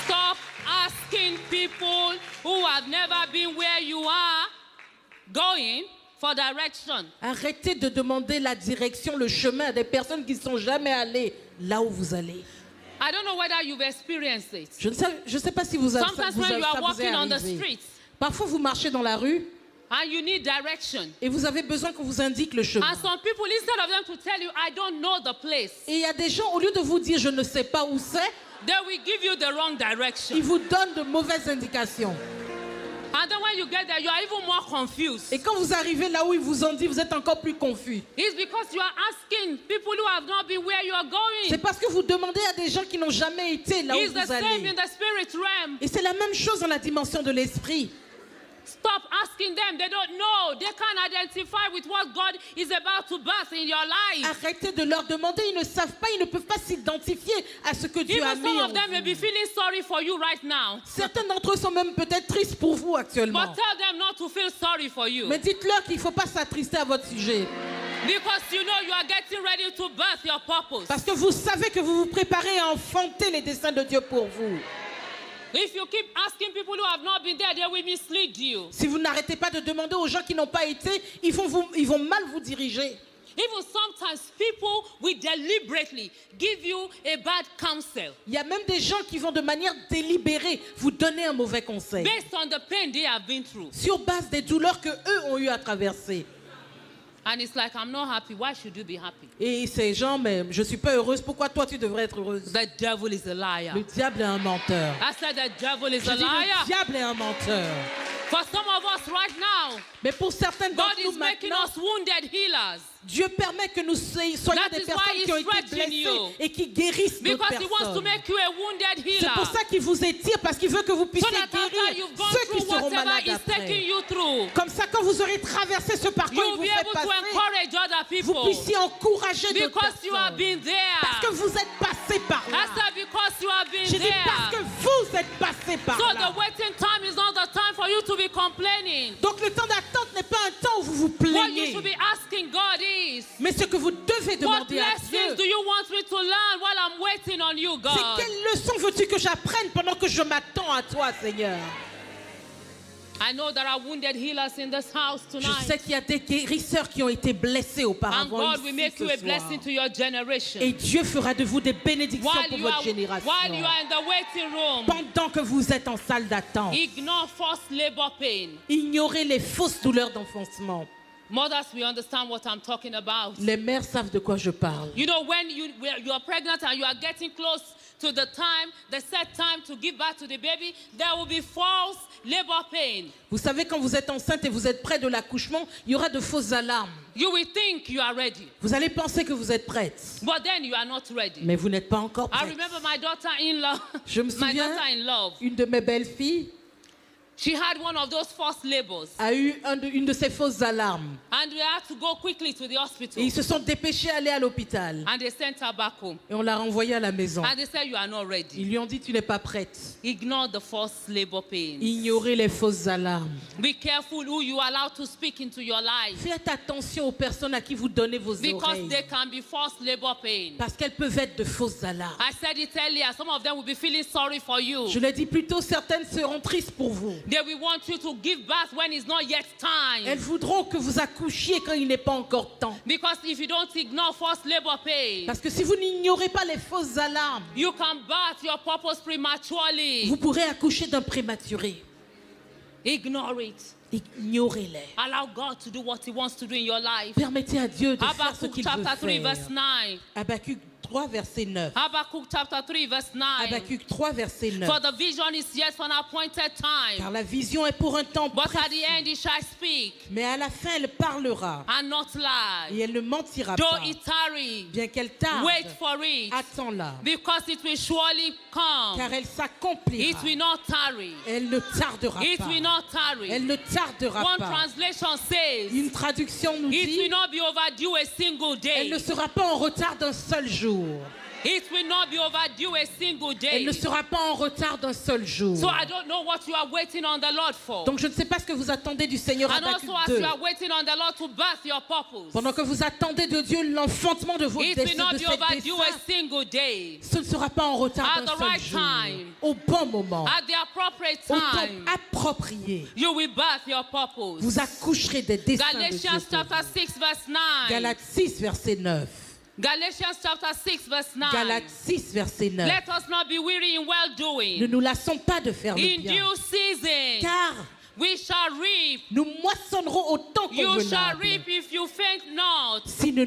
Stop asking people who have never been where you are going for direction. Arrêtez de demander la direction, le chemin à des personnes qui ne sont jamais allées là où vous allez. I don't know whether you've experienced it. Je ne sais pas si vous avez Sometimes when you are ça vous est walking on the arrivé. streets Parfois, vous marchez dans la rue and you need direction. et vous avez besoin qu'on vous indique le chemin. And some people, instead of them to tell you, I don't know the place, Et il y a des gens, au lieu de vous dire « je ne sais pas où c'est », they will give you the wrong ils direction. vous donnent de mauvaises indications. And then when you get there, you are even more confused. Et quand vous arrivez là où ils vous ont dit, vous êtes encore plus confus. It's because you are asking people who have not been where you are C'est going. parce que vous demandez à des gens qui n'ont jamais été là où It's the vous same allez. in the spirit realm. Et c'est la même chose dans la dimension de l'esprit. Stop asking them. They don't know. They can't identify with what God is about to birth in your life. Arrêtez de leur demander, ils ne savent pas, ils ne peuvent pas s'identifier à ce que Dieu a Even mis some en of them may vous. be feeling sorry for you right now. Certains d'entre eux sont même peut-être tristes pour vous actuellement. But tell them not to feel sorry for you. Mais dites-leur qu'il ne faut pas s'attrister à votre sujet. Because you know you are getting ready to birth your purpose. Parce que vous savez que vous vous préparez à enfanter les desseins de Dieu pour vous. If you keep asking people who have not been there, they will mislead you. Si vous n'arrêtez pas de demander aux gens qui n'ont pas été, ils vont mal vous diriger. Even sometimes people will deliberately give you a bad counsel Il y a même des gens qui vont de manière délibérée vous donner un mauvais conseil based on the pain they have been through. sur base des douleurs que eux ont eu à traverser. And it's like, I'm not happy. Why should you be happy? Et ces gens, mais je suis pas heureuse. Pourquoi toi tu devrais être heureuse? The devil is a liar. Le diable est un menteur. I said the devil is Je a dis, le liar. diable est un menteur. For some of us right now, Mais pour certains God d'entre nous is making maintenant, us wounded healers. Dieu permet que nous soyons That des is why personnes he's qui ont été stretching blessées you. et qui guérissent d'autres Because he wants to personnes. make you a wounded C'est pour healer. ça qu'il vous étire, parce qu'il veut que vous So puissiez that after guérir you've gone ceux qui through seront whatever malades he's taking après. you through, Comme ça, quand vous aurez traversé ce parcours, il you'll vous be fait able to passer, encourage other vous people. puissiez encourager d'autres Because you have personnes. been there. Parce que vous êtes passé par I là. said because you have been J'ai dit parce que there. vous êtes passé par So là. the waiting time is not the time for you to be complaining. Donc le temps d'attente n'est pas un temps où vous vous What you plaignez. should be asking God is, Mais ce que vous devez what demander à lessons Dieu, do you want me to learn while I'm waiting on you, c'est God? quelle leçon veux-tu que j'apprenne pendant que je m'attends à toi, Seigneur? I know there are wounded healers in this house Je tonight. sais qu'il y a des guérisseurs qui ont été blessés And auparavant God will ici make ce you a soir. blessing to your generation. Et Dieu fera de vous des bénédictions While pour you, votre are, génération. while you are in the waiting room, Pendant que vous êtes en salle d'attente, ignore forced labor pain. ignorez les fausses douleurs d'enfoncement. Mothers, we understand what I'm talking about. Les mères savent de quoi je parle. You know, when you are pregnant and you are getting close to the set time to give birth to the baby, there will be false labor pain. Vous savez, quand vous êtes enceinte et vous êtes près de l'accouchement, il y aura de fausses alarmes. You will think you are ready, Vous allez penser que vous êtes prête, but then you are not ready. mais vous n'êtes pas encore I prête. remember my daughter-in-law, Je me my souviens, daughter-in-law, une de mes belles-filles she had one of those false labors. a eu une de ces fausses alarmes. And we had to go quickly to the Et hospital. ils se sont dépêchés d'aller à l'hôpital. And they sent her back home. Et on l'a renvoyée à la maison. And they said, you are not Ils ready. lui ont dit, tu n'es pas prête. Ignore the false labor pains. Ignorez les fausses alarmes. Be careful who you allow to speak into your life. Faites attention aux personnes à qui vous donnez vos Because oreilles. they can be false labor pains. Parce qu'elles peuvent être de fausses alarmes. I said it earlier. Some of them will be feeling sorry for you. Je l'ai dit plus tôt, certaines seront tristes pour vous. They will want you to give birth when it's not yet time. Elles voudront que vous accouchiez quand il n'est pas encore temps. Because if you don't ignore forced labor pain, Parce que si vous n'ignorez pas les fausses alarmes, you can birth your purpose prematurely. vous pourrez accoucher d'un prématuré. Ignore it. Ignorez-les. Allow God to do what He wants to do in your life. Permettez à Dieu de faire ce Habakkuk qu'il veut chapter 3 verse faire. 9. Habakkuk 3, verset 9. Habakkuk chapter 3 verse 9. Habakkuk 3, verset 9. For the vision is yet for an appointed time, Car la vision est pour un temps but at précis, the end He shall speak mais à la fin elle parlera and not lie. et elle ne mentira Though pas. it tarry, Bien qu'elle tarde, wait for it, attends-la, because it will surely come. car elle s'accomplira. It will not tarry. Elle ne tardera It pas. will not tarry. Elle ne tardera One pas. translation says, Une traduction nous it will dit, not be overdue a single elle day. ne sera pas en retard d'un seul jour. It will not be overdue a single Elle day. ne sera pas en retard d'un seul jour. So I don't know what you are waiting on the Lord for. Donc je ne sais pas ce que vous attendez du Seigneur. And Habakkuk also as 2. you are waiting on the Lord to birth your purpose, Pendant que vous attendez de Dieu l'enfantement de vos it will desseins, not de be cette overdue dessein, a single day. ce ne sera pas en retard At d'un the seul right jour. time. Au bon moment, At the appropriate au temps time, approprié, you will birth your purpose. vous accoucherez des desseins de Dieu. Galatians pour chapter vous. 6 verse 9. Galates 6, verset 9. Galatians chapter 6 verse 9. Galates 6, verset 9. Let us not be weary in well Ne doing. nous lassons pas de faire le In bien, due season, car we shall reap. nous moissonnerons au temps You shall convenable reap if you faint not. si nous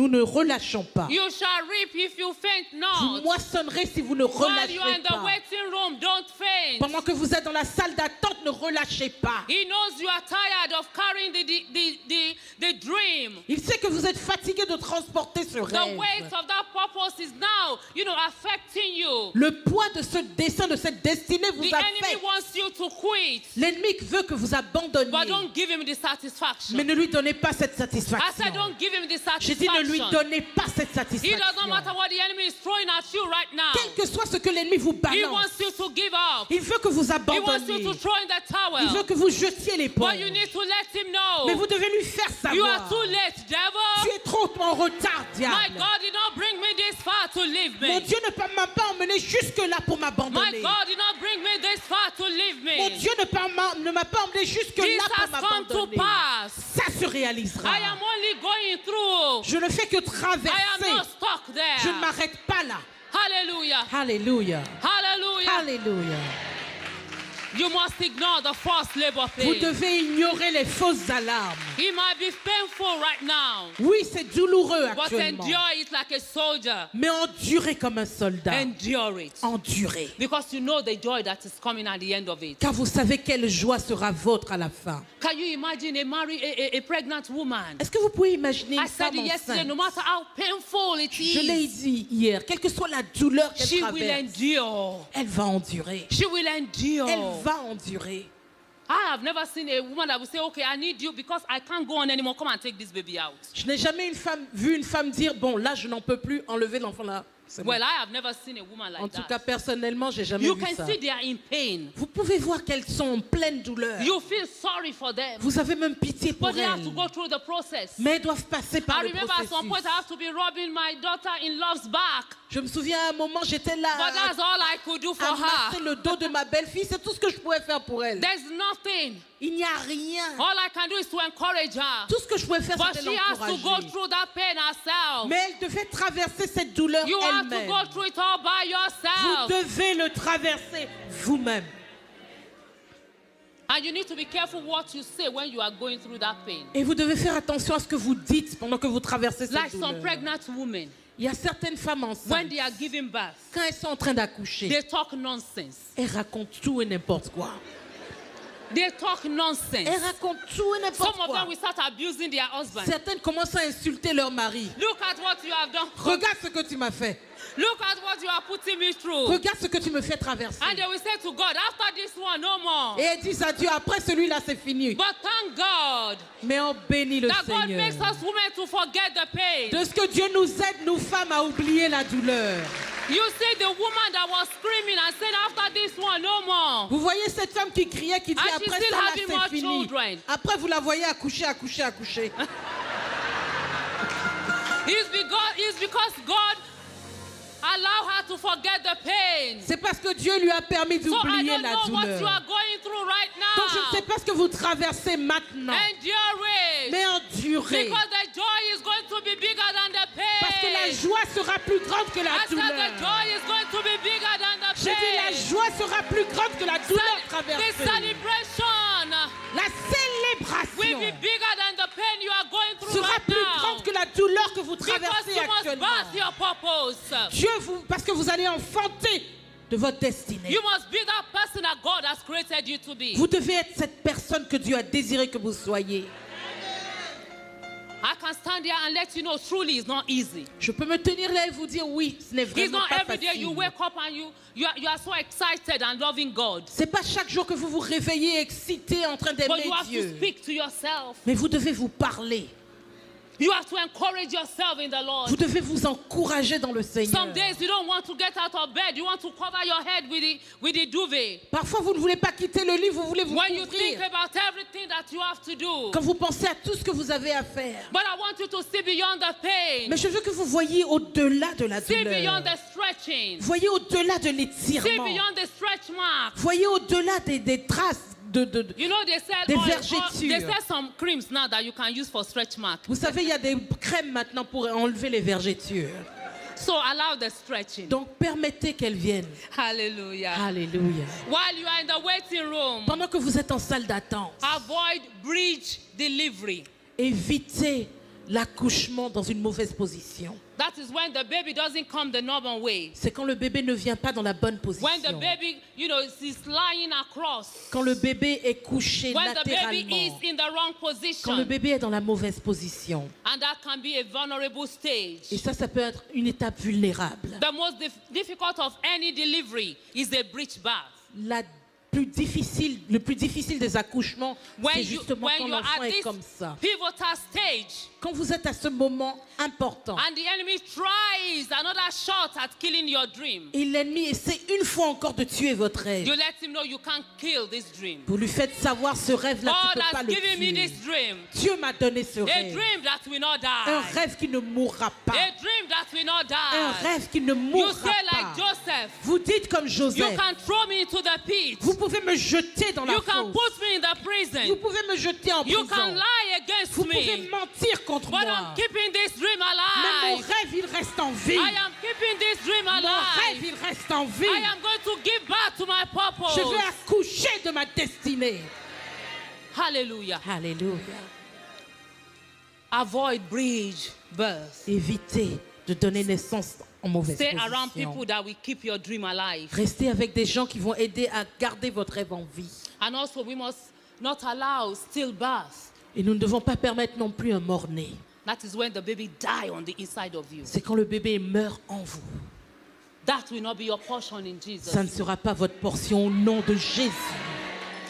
ne relâchons pas. You shall reap if you faint Vous not. moissonnerez si vous ne While you are relâchez in the pas. waiting room, don't faint. Pendant que vous êtes dans la salle d'attente, ne relâchez pas. He knows you are tired of carrying the dream. Il sait que vous êtes fatigué de transporter ce The rêve. weight of that purpose is now, affecting you. Le poids de ce dessein, de cette destinée vous The enemy affecte. wants you to quit, L'ennemi veut que vous abandonniez, but don't give him the satisfaction. mais ne lui donnez pas cette I satisfaction. said, don't give him the J'ai dit, ne lui satisfaction. donnez pas cette It satisfaction. doesn't matter what the enemy is throwing at you right now. Quel que soit ce que l'ennemi vous He balance, wants you to give up. il veut que vous He wants you abandonniez. to throw in the Il veut towel. que vous jetiez les But l'éponge. you need to let him know. Mais vous devez lui faire You are savoir. too late, Tu devil. es trop en retard, My diable. God did not bring me this far to leave Mon me. Dieu ne m'a pas emmené jusque-là pour My m'abandonner. God did not bring me this far to leave Mon me. Dieu ne m'a pas emmené This jusque-là has pour come to m'abandonner. pass. Ça se réalisera. I am only going through. Je ne fais que I am traverser. not stuck Je ne there. m'arrête pas là. Hallelujah. Alléluia. Hallelujah. Alléluia. You must ignore the forced labor Vous pain. devez ignorer les fausses alarmes. It might be painful right now, Oui, c'est douloureux but actuellement. endure it like a soldier. Mais endurez comme un soldat. Endure it. Endurez. Because you know the joy that is coming at the end of it. Car vous savez quelle joie sera vôtre à la fin. Can you imagine a pregnant woman? Est-ce que vous pouvez imaginer I une said femme it yesterday, enceinte? no matter how painful it Je l'ai is, dit hier, quelle que soit la douleur qu'elle she will traverse, endure. elle va endurer. She will endure. Elle va endurer. I have never seen a woman that will say, okay, I need you because I can't go on anymore. Come and take this baby out. Je n'ai jamais vu une femme dire, bon, là, je n'en peux plus, enlever l'enfant là. C'est bon. Well, I have never seen a woman like En tout that. cas, personnellement, j'ai jamais You vu can ça. see they are in pain. Vous pouvez voir qu'elles sont en pleine douleur. You feel sorry for them. Vous avez même pitié pour But they have to elles. go through the process. Mais elles doivent passer par I le remember at some point I processus. have to be rubbing my daughter-in-law's back. Je me souviens à un moment, j'étais là But that's all I could do à for masser her. le dos de ma belle-fille. C'est tout ce que je pouvais faire pour elle. There's nothing. Il n'y a rien. All I can do is to encourage her. Tout ce que je pouvais faire, But c'était she has to go l'encourager. through that pain herself. Mais elle devait traverser cette douleur You have to elle-même. go through it all by Vous yourself. devez le traverser vous-même. And you need to be careful what you say when you are going through that pain. Et vous devez faire attention à ce que vous dites pendant que vous traversez cette Like douleur. some pregnant women, Il y a certaines femmes when enceintes, they are giving birth, quand elles sont en train d'accoucher, they talk nonsense. elles racontent tout et n'importe quoi. They talk nonsense. Elles racontent tout et n'importe Some of quoi. them will start abusing their husband. Certaines commencent à insulter leur mari. Look at what you have done. Regarde ce que tu m'as fait. Look at what you are putting me through. Regarde ce que tu me fais traverser. And they will say to God, after this one, no more. Et elles disent à Dieu, après celui-là, c'est fini. But thank God Mais on bénit le that God Seigneur. makes us women to forget the pain. De ce que Dieu nous aide, nous femmes, à oublier la douleur. You see the woman that was screaming and said, after this one, no more. Vous voyez cette femme qui criait, qui dit And she's après still ça, là, having more c'est fini. children. Après, vous la voyez accoucher, accoucher, accoucher. It's because God allow her to forget the pain. C'est parce que Dieu lui a permis So I d'oublier don't la know what you douleur. are going through right Donc je ne sais now. pas ce que vous traversez maintenant. Endure it. Mais endurez. Because the joy is going to be bigger than the pain. Parce que la joie sera plus grande que la I said the douleur. joy is going to be bigger than the J'ai dit la pain. joie sera plus grande que la douleur The traversée. celebration La will be célébration bigger than the pain you are going through sera right plus now. grande que la douleur que vous Because traversez you must actuellement. birth your purpose. Dieu parce que vous allez enfanter de votre destinée. You must be that person that God has created you to be. Vous devez être cette personne que Dieu a désiré que vous soyez. I can stand here and let you know truly it's not easy. Je peux me tenir là et vous dire oui, ce n'est It's vraiment not pas every day you facile. wake up and you are so excited and loving God. C'est pas chaque jour que vous vous réveillez excité en train But d'aimer you have to Dieu. speak to yourself. Mais vous devez vous parler. You have to encourage yourself in the Lord. Vous devez vous encourager dans le Seigneur. Some days you don't want to get out of bed. You want to cover your head with the duvet. Parfois, vous ne voulez pas quitter le lit, vous voulez vous When you think couvrir. about everything that you have to do. Quand vous pensez à tout ce que vous avez à faire. But I want you to see beyond the pain. Mais je veux que vous voyiez au-delà de la See beyond douleur. the stretching. Voyez au-delà de See l'étirement. beyond the stretch marks. Voyez au-delà des traces de... You know they sell Des oil, vergetures. they sell some creams now that you can use for stretch marks. Vous savez, il y a des crèmes maintenant pour enlever les vergetures. So allow the stretching. Donc, permettez qu'elles viennent. Hallelujah. Alléluia. While you are in the waiting room, Pendant que vous êtes en salle d'attente, avoid bridge delivery. évitez l'accouchement dans une mauvaise position. That is when the baby doesn't come the normal way. C'est quand le bébé ne vient pas dans la bonne position. When the baby, is lying across. Quand le bébé est couché When the baby is latéralement. in the wrong Quand le position. bébé est dans la mauvaise position. And that can be a vulnerable stage. Et ça peut être une étape vulnérable. The most difficult of any delivery is a breech birth. Le plus difficile des accouchements, c'est justement quand When you are l'enfant at est this comme ça. pivotal stage, Quand vous êtes à ce moment important, and the enemy tries another shot at killing your dream, et l'ennemi essaie une fois encore de tuer votre rêve, you let him know you can't kill this dream. vous lui faites savoir ce rêve-là, tu God ne peux pas has le given me tuer. this dream, Dieu m'a donné ce a rêve. dream that will not Un die, rêve qui ne mourra pas. a dream that will not Un die. rêve qui ne You mourra say like pas. Joseph, Vous dites comme you Joseph, can throw me into the pit, vous pouvez me jeter dans la you can fosse. put me in the Vous prison, pouvez me jeter en you can prison. lie against Vous pouvez me, mentir contre but moi. I'm keeping this dream Mais mon alive. rêve, il reste en vie. I am keeping this dream Mon rêve, alive. il reste en vie. I am going to give birth to my purpose. Je vais accoucher de ma destinée. Hallelujah. Alléluia. Avoid bridge birth. Évitez de donner naissance en mauvaise Stay around position. people that will keep your dream alive. Restez avec des gens qui vont aider à garder votre rêve en vie. And also we must not allow stillbirth. Et nous ne devons pas permettre non plus un mort-né. That is when the baby die on the inside of you. C'est quand le bébé meurt en vous. That will not be your portion in Jesus. Ça ne sera pas votre portion au nom de Jésus.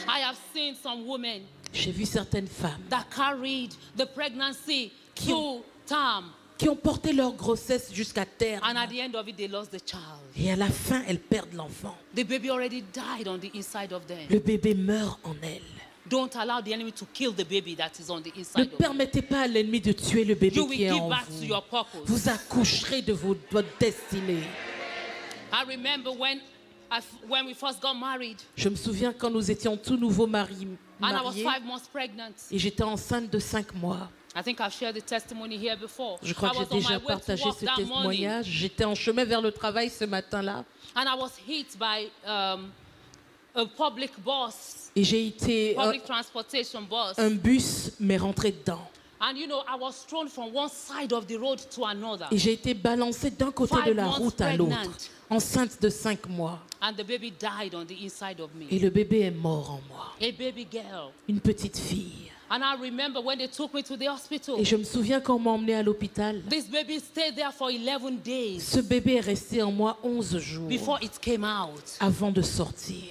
I have seen some women J'ai vu certaines femmes that carried the pregnancy to term, qui ont porté leur grossesse jusqu'à terme. and at the end of it they lost the child. Et à la fin, elles perdent l'enfant. The baby already died on the inside of them. Le bébé meurt en elles. Don't allow the enemy to kill the baby that is on the Ne inside of you. permettez pas à l'ennemi de tuer le bébé You will qui est give en back to vous. your purpose. Vous accoucherez de votre destinée. I remember when we first got married, Je me souviens quand nous étions tout nouveaux mariés and I was 5 months pregnant. et j'étais enceinte de 5 mois. I think I've shared the testimony here before. Je crois I que was j'ai on my déjà way to partagé work ce that morning, témoignage. J'étais en chemin vers le travail ce matin-là and I was hit by a public bus, et j'ai été public transportation bus. un bus m'est rentré dedans And I was thrown from one side of the road to another. et j'ai été balancée d'un côté 5 de la months route à pregnant. l'autre, enceinte de 5 mois. And the baby died on the inside of Et me. le bébé est mort en moi, A baby girl. une petite fille. And I remember when they took me to the hospital. Et je me souviens quand on m'a emmenée à l'hôpital. This baby stayed there for 11 days Ce bébé est resté en moi 11 jours before it came out. avant de sortir.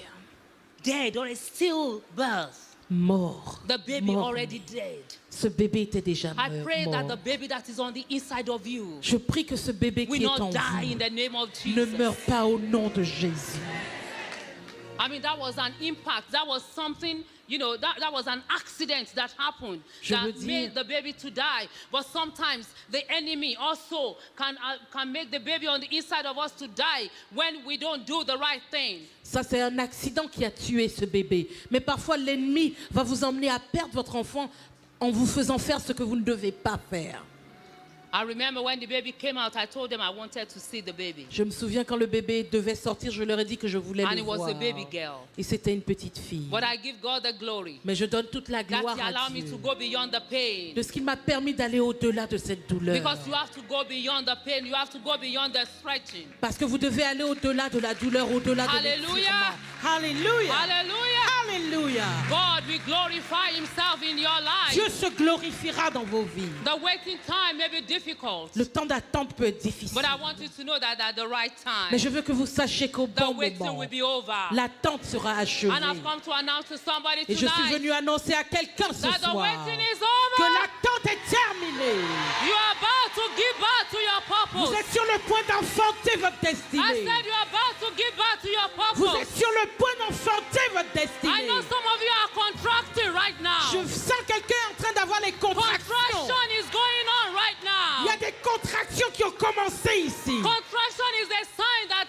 Dead or still birth. Mort. The baby Mort. already dead. Ce bébé était déjà I pray that the mort. baby that is on the inside of you Je prie que ce bébé will qui est en not die in vous the name of ne Jesus. meure pas au nom de Jésus. I mean, that was an impact. That was something, that was an accident that happened Je veux that dire- made the baby to die. But sometimes the enemy also can make the baby on the inside of us to die when we don't do the right thing. Ça, c'est un accident qui a tué ce bébé. Mais parfois, l'ennemi va vous emmener à perdre votre enfant en vous faisant faire ce que vous ne devez pas faire. I remember when the baby came out, I told them I wanted to see the baby. Je me souviens quand le bébé devait sortir, je leur ai dit que je voulais And le it was voir. a baby girl. Et c'était une petite fille. But I give God the glory Mais je donne toute la that gloire He à allowed me Dieu to go beyond the pain. de ce qu'il m'a permis d'aller au-delà de cette douleur. Because you have to go beyond the pain, you have to go beyond the stretching. Parce que vous devez aller au-delà de la douleur, au-delà de Hallelujah! Hallelujah. Hallelujah! Hallelujah. God will glorify Himself in your life. Dieu se glorifiera dans vos vies. The waiting time may be difficult, Le temps d'attente peut être difficile. but I want you to know that at the right Mais time, je veux que vous sachiez qu'au the bon waiting moment, will be over. l'attente sera achevée. And I've come to announce to somebody Et je suis tonight venu annoncer à quelqu'un ce that the soir waiting is Que over. l'attente est terminée. You are about to give birth to your Vous purpose. êtes sur le point d'enfanter votre I destinée. said you are about to give birth to your Vous purpose. êtes sur le point d'enfanter votre I destinée. know some of you are contracting right now. Je sens quelqu'un en train d'avoir les contractions. Contraction is going on right Il y a now. des contractions qui ont commencé ici. Contraction is a sign that,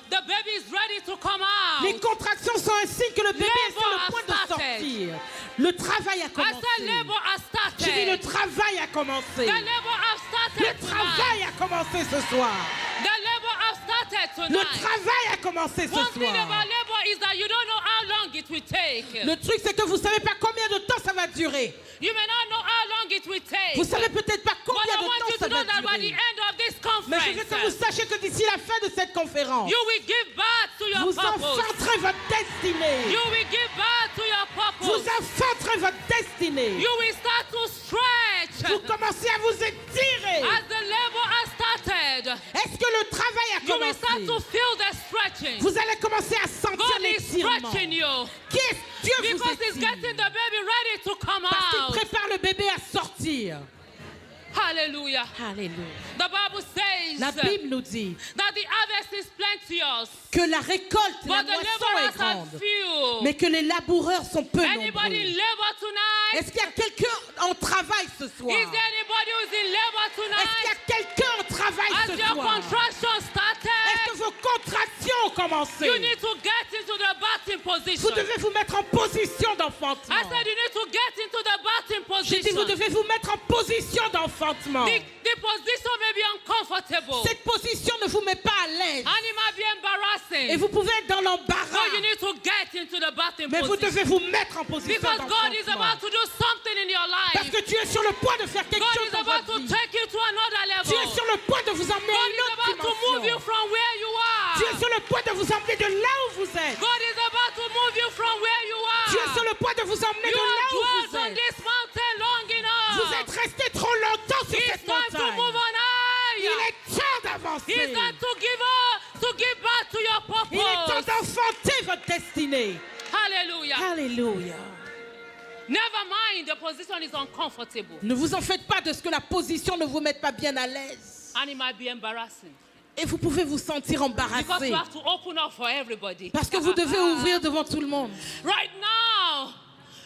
the baby is ready to come out. Les contractions sont un signe que le bébé est sur le Labor point has de started. sortir. Le travail a I said commencé. labor has Je dis le started. travail a commencé. The labor has Le started tonight. travail a commencé ce soir. The labor has started Le tonight. travail a commencé ce One thing soir. about labor is that you don't know how long it will take. Le truc, c'est que vous ne savez pas combien de temps ça va durer. You may not know how long it will take. Vous ne savez peut-être pas But combien I de want you temps ça to know va that by the durer. end of this Mais je veux que vous conference, sachiez que d'ici la fin de cette conférence, you will give birth to your vous purpose. enfanterez votre destinée. You will give birth to your Vous purpose. enfanterez votre destinée. You will start to stretch. Vous commencez à vous étirer. As the labor has started, Est-ce que le travail a you will start to commencé? feel the stretching. Vous allez commencer à sentir God is l'étirement. stretching you Qui est Dieu vous because He's étire? getting the baby ready to come Parce qu'il out. prépare le bébé à sortir. Hallelujah. Alléluia. The Bible La says Bible nous dit that the harvest is plenteous, que la récolte, la but the moisson est laborers are grande, few. mais que les laboureurs sont peu Anybody nombreux. labor tonight? Est-ce qu'il y a quelqu'un en travail ce soir? Is there anybody who's in labor Est-ce qu'il y tonight? a quelqu'un au travail As ce your soir? contraction Est-ce started, que vos contractions ont commencé? you need to get into the bathing Vous position. devez vous mettre en position I d'enfantement. said you need to get into the bathing J'ai dit, vous position. devez vous mettre en position d'enfantement. The position may be uncomfortable Cette position ne vous met pas à l'aise. and it might be embarrassing. Et vous pouvez être dans So l'embarras. you need to get into the bathing Mais vous position. devez vous mettre en position Because God is d'enfantement. about to do something in your Parce life. que Dieu est sur le point de faire quelque God chose is dans about votre to vie. take you to another level. Dieu est sur le point de vous emmener à God une is autre about to move you dimension. from where you Dieu est are. sur le point de vous emmener de là où vous êtes. God is about to move you from where you Dieu est sur are. le point de vous emmener You de là have où dwelt vous on êtes. this mountain long Vous enough. êtes resté trop longtemps sur It's cette time to move montagne. on Il higher. est temps d'avancer. It's time to give birth to your Il est temps purpose. d'enfanter votre destinée. Hallelujah. Alléluia. Never mind, the position is uncomfortable Ne vous en faites pas de ce que la position ne vous mette pas bien à l'aise. and it might be embarrassing Et vous pouvez vous sentir because embarrassé. you have to open up for everybody. Parce que vous devez ouvrir devant tout le monde. Right now,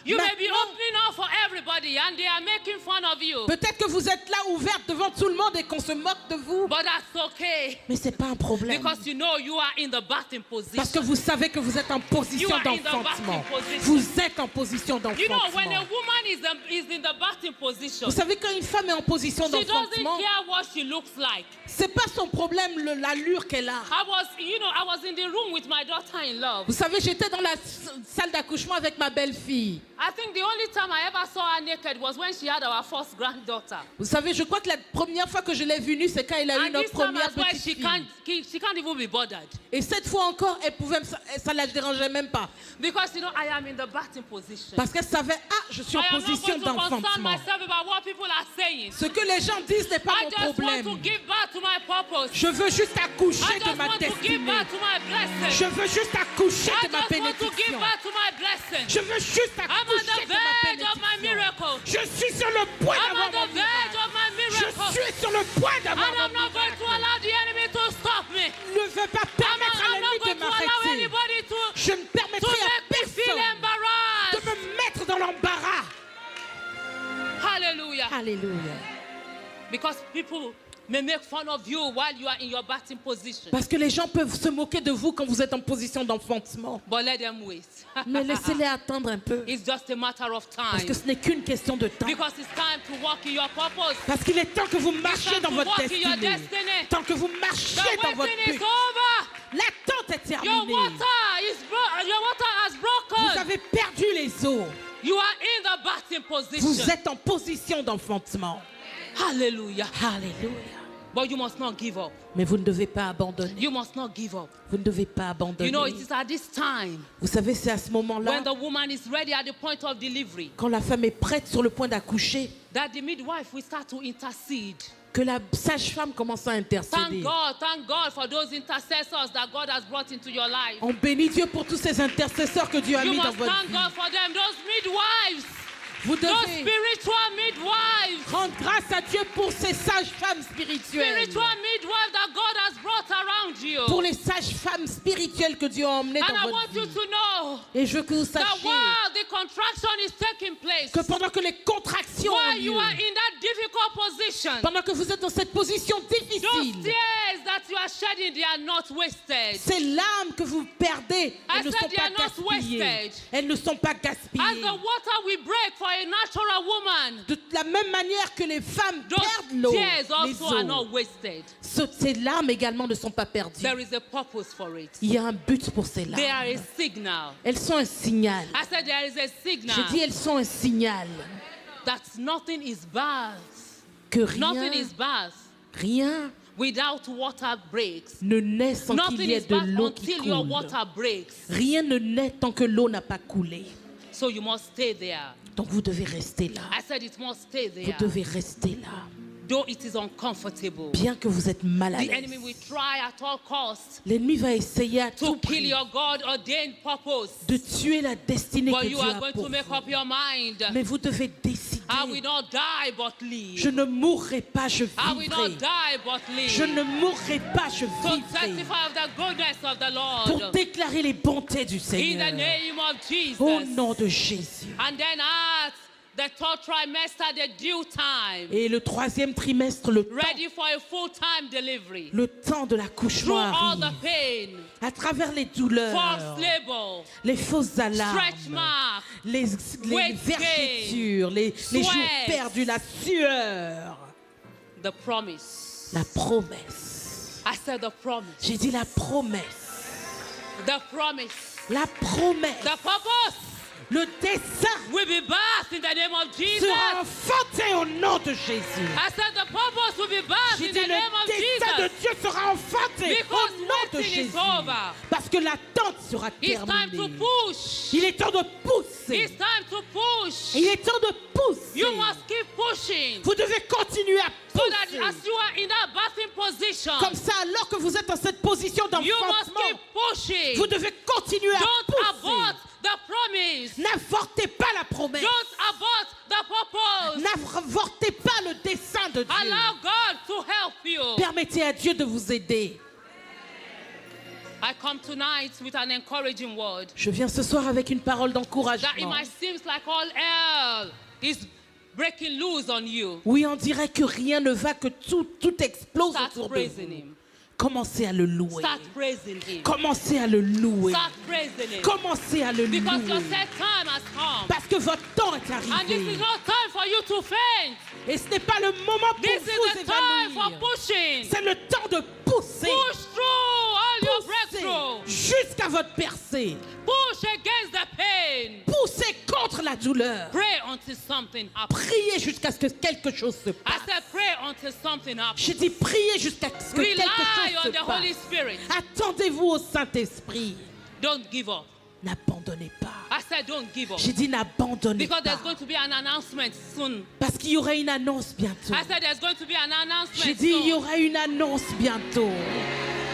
you may be Maintenant. opening up for everybody and they are making fun of you. Peut-être que vous êtes là ouverte devant tout le monde et qu'on se moque de vous. But that's okay Mais c'est pas un problème. because you know you are in the bathing Parce que position. vous savez que vous êtes en position You are in the d'enfantement. bathing position. Vous êtes en position You know, when a d'enfantement. woman is in the bathing position, Vous savez, quand une femme est en position she doesn't d'enfantement, care what she looks like. c'est pas son problème l'allure qu'elle a. I was in the room with my daughter-in-law. Vous savez, j'étais dans la salle d'accouchement avec ma belle-fille. I think the only time I ever saw her naked was when she had our first granddaughter. Vous savez, je crois que la première fois que je l'ai vue nue, c'est quand elle a eu And notre this time première as well, petite she fille. can't even be bothered. Et cette fois encore, ça la dérangeait même pas. Because, I am in the bathing position. Parce qu'elle savait, je suis en I am not position going to concern d'enfantement. myself about what people are saying. Ce que les gens disent n'est pas I mon just want problème. to give birth to my purpose. Je veux juste I accoucher de just ma want to give destinée. birth to my blessing. Je veux juste accoucher I de ma just want to give bénédiction. birth to my blessing. Je veux juste I'm on accoucher the de ma verge of my bénédiction. miracle. Je suis sur le point I'm d'avoir on the mon verge miracle. of my Je miracle. suis sur le point d'avoir And I'm mon not going to miracle. allow the enemy to stop me. Ne veux pas permettre à I'm l'ennemi not de going to allow m'arrêter. anybody to Je ne permettrai à make me feel personne de embarrassed. me Alléluia. Because people may make fun of you while you are in your batting position. Parce que les gens peuvent se moquer de vous quand vous êtes en position d'enfantement. But let them wait. Mais laissez-les attendre un peu. It's just a matter of Parce time. que ce n'est qu'une question de temps. Because it's time to walk in your purpose. Parce qu'il est temps que vous marchiez dans votre walk in your destinée. destiny. Tant que vous marchiez The dans votre waiting is but. over. L'attente est Your terminée. your water has broken. Vous avez perdu les eaux. You are in the batting position. Vous êtes en position d'enfantement. Hallelujah. Alléluia. But you must not give up. Mais vous ne devez pas abandonner. You must not give up. Vous ne devez pas abandonner. You know, it is at this time Vous savez, c'est à ce moment-là, when the woman is ready at the point of delivery quand la femme est prête sur le point d'accoucher, that the midwife will start to intercede. que la sage-femme commence à intercéder. Thank God for those intercessors that God has brought into your life. On bénit Dieu pour tous ces intercesseurs que Dieu a You mis dans must votre thank vie. God for them, those midwives, Vous those devez spiritual midwives, rendre grâce à Dieu pour ces sages-femmes spirituelles. spiritual midwives that God has brought around you. Pour les sages-femmes spirituelles que Dieu a emmenées And dans I votre want you vie. to know Et je veux que vous that sachiez while the contraction is taking place, que pendant que les contractions ont while you lieu, are in that difficult position, pendant que vous êtes dans cette position those difficile, tears that you are shedding, they are not wasted. ces larmes que vous perdez, I elles ne said sont they pas are not gaspillées. wasted. Elles ne sont pas As gaspillées. the water will break for a natural woman, De la même manière que les femmes those perdent l'eau, tears les also are eaux, not wasted. ces larmes également ne sont pas perdues. There is a purpose for it. Il y a un but pour ces They are a larmes. signal. Elles sont un signal. I said there is a signal Je dis elles sont un signal that nothing is bad. que Nothing is bad rien without water breaks. ne naît sans qu'il Nothing y is ait de bad l'eau qui until your coule. water breaks. Rien ne naît tant que l'eau n'a pas coulé. So you must stay there. Donc vous devez rester là. I said it must stay Vous there. devez rester là. Though it is uncomfortable. Bien que vous êtes mal à The enemy will l'aise. try at all costs L'ennemi va essayer à to tout kill prix your God-ordained purpose. de tuer la destinée But que you Dieu are a going pour to make vous. up your mind. Mais vous devez décider. I will not die but Je live. ne mourrai pas, je I will not vivrai. die but live. Je ne mourrai pas, je To vivrai. testify of the goodness of the Pour Lord. déclarer les bontés du In the Seigneur. name of Jesus. Au nom de Jésus. And then at the third trimester, the due time, Et le troisième trimestre, ready for a full-time delivery. le temps de Through l'accouchement all the arrive. pain, À travers les douleurs, false label, les fausses stretch alarmes, mark, les weight vergetures, les jours sweat. perdus, la sueur, the promise. la promesse. I said the promise. J'ai dit la promesse. The promise. La promesse. The purpose Le dessein will be birthed in the name of Jesus. sera enfanté au nom de Jésus. I said the purpose will be birthed J'ai in dit the name of le dessein de Jesus. Dieu sera enfanté Because au nom de waiting is Jésus. over. Parce que l'attente sera It's time to terminée. push. Il est temps de pousser. It's time to push. Il est temps de pousser. You must keep pushing. Vous devez continuer à So that pousser. as you are in that birthing position, Comme ça, alors que vous êtes dans cette position you must d'enfantement, keep pushing. vous devez continuer à Don't pousser. abort the promise. N'avortez pas la promesse. Don't abort the purpose. N'avortez pas le dessein de Dieu. Allow God to help you. Permettez à Dieu de vous aider. I come tonight with an encouraging word. Je viens ce soir avec une parole That it d'encouragement. might seem like all hell is breaking loose on you. Oui, on dirait que rien ne va, que tout explose Start autour de praising vous. Him. Commencez à le louer. Start praising Him. Commencez à le louer. Start praising Him. Commencez à le Because your louer. set time has come. Parce que votre temps est And this arrivé. is not time for you to faint. Et ce n'est pas le moment pour This is vous the time for évanouir. pushing. C'est le temps de pousser. Push through all your Poussez breakthrough. jusqu'à votre percée. Push against the pain. Poussez contre la douleur. Pray until something happens. Priez jusqu'à ce que quelque chose se I passe. said pray until something happens. J'ai dit priez jusqu'à ce que Rely quelque chose on se the Holy passe. Spirit. Attendez-vous au Saint-Esprit. Don't give up. N'abandonnez pas. I said don't give up. J'ai dit n'abandonnez Because pas. there's going to be an announcement soon. Parce qu'il y aura une annonce bientôt. I said there's going to be an J'ai announcement dit il y soon. aura une annonce bientôt.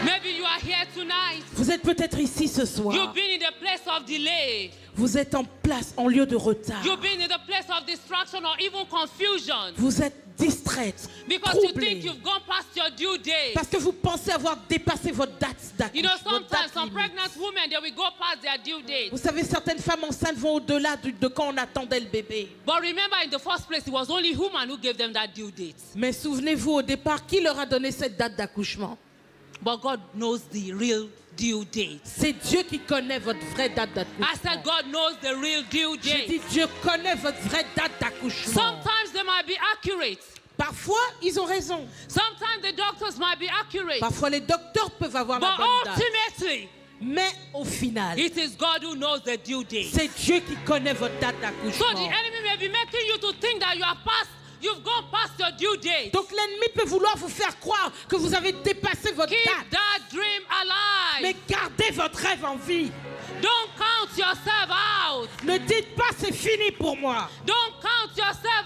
Maybe you are here tonight. Vous êtes peut-être ici ce soir. You've been in the place of delay. Vous êtes en place, en lieu de retard. You've been in the place of distraction or even confusion. Vous êtes distraite, Because you troublée. think you've gone past your due date. Parce que vous pensez avoir dépassé votre date You know, d'accouchement. sometimes some pregnant women, they will go past their due date. Vous savez, certaines femmes enceintes vont au-delà de quand on attendait le bébé. But remember, in the first place, it was only human who gave them that due date. Mais souvenez-vous, au départ, qui leur a donné cette date d'accouchement? But God knows the real due date. C'est Dieu qui connaît votre vraie date I d'accouchement. said, God knows the real due J'ai dit, date. Dieu connaît votre vraie date d'accouchement. Sometimes they might be accurate. Parfois, ils ont raison. Sometimes the doctors might be accurate. Parfois, les docteurs peuvent avoir la But bonne date. ultimately, Mais au final, it is God who knows the due date. c'est Dieu qui connaît votre date So the d'accouchement. enemy may be making you to think that you've gone past your due date. Donc l'ennemi peut vouloir vous faire croire que vous avez dépassé votre Keep date. that dream alive. Mais gardez votre rêve en vie. Don't count yourself out. Ne dites pas c'est fini pour moi. Don't count yourself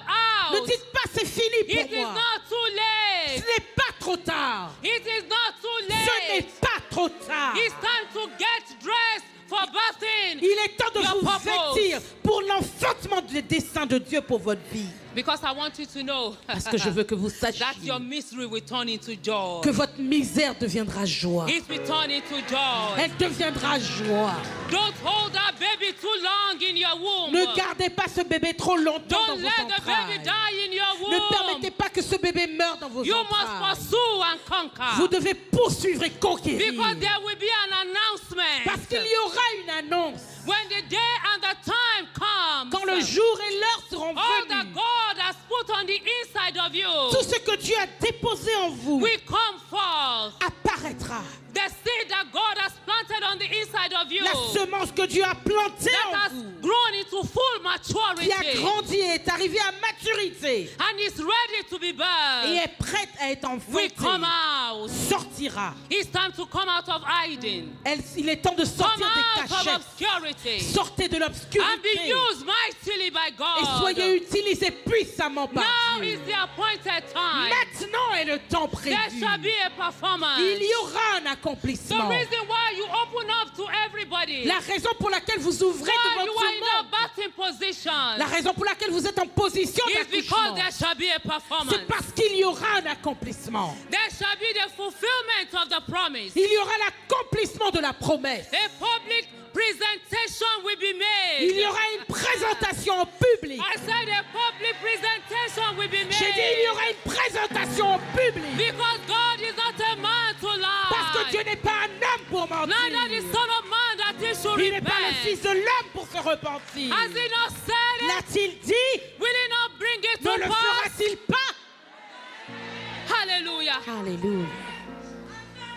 Ne out. dites pas c'est fini It pour is moi. not too Ce late. n'est pas trop tard. It is not too Ce n'est late. pas trop tard. It's time to get dressed for birthing. Il est temps de your vous purpose. vêtir pour l'enfantement des desseins de Dieu pour votre vie. Because I want you to know Parce que je veux que vous that sachiez your misery will turn into joy. que votre misère deviendra joie. It will turn into joy. Elle deviendra joie. Don't hold that baby too long in your womb. Ne gardez pas ce bébé trop longtemps dans Don't vos let the baby entrailles. die in your Ne womb. permettez pas que ce bébé meure dans vos You must entrailles. pursue and conquer. Vous devez poursuivre et conquérir. Because there will be an announcement. Parce qu'il y aura une annonce. When the day and the time comes, Quand le jour et l'heure seront all that venus, God has put on the inside of you tout ce que Dieu a déposé en vous will come forth. apparaîtra. The seed that God has planted on the inside of you La semence que Dieu a plantée that en has vous, grown into full qui a maturity grandi et est arrivée à maturité and is ready to be et birthed est prête à être will enfantée, come out. sortira. It's time to come out of hiding. Il est temps de Come sortir des out of cachettes. obscurity Sortez de and be l'obscurité used mightily by et God. soyez utilisés puissamment par Now Dieu. is the appointed time. Maintenant est le temps There prévu. shall be a performance. Il y aura un The accomplissement. reason why you open up to everybody, La raison pour laquelle vous ouvrez why devant you tout are le in a monde, batting position, la raison pour laquelle vous êtes en position is because d'accouchement, there shall be a performance. c'est parce qu'il y aura un accomplissement. There shall be the fulfillment of the promise. Il y aura l'accomplissement de la promesse. A public presentation will be made. Il y aura une présentation en public. I said a public presentation will be J'ai dit, il y made. aura une présentation en public. Because God is not a man to Parce que lie. Dieu n'est pas un homme pour Neither the mentir. son of man that he should Il n'est pas le fils repent. de l'homme pour se repentir. Has he not said it? L'a-t-il dit? Will he not bring it Ne to le pass? fera-t-il pas? Hallelujah. Alléluia.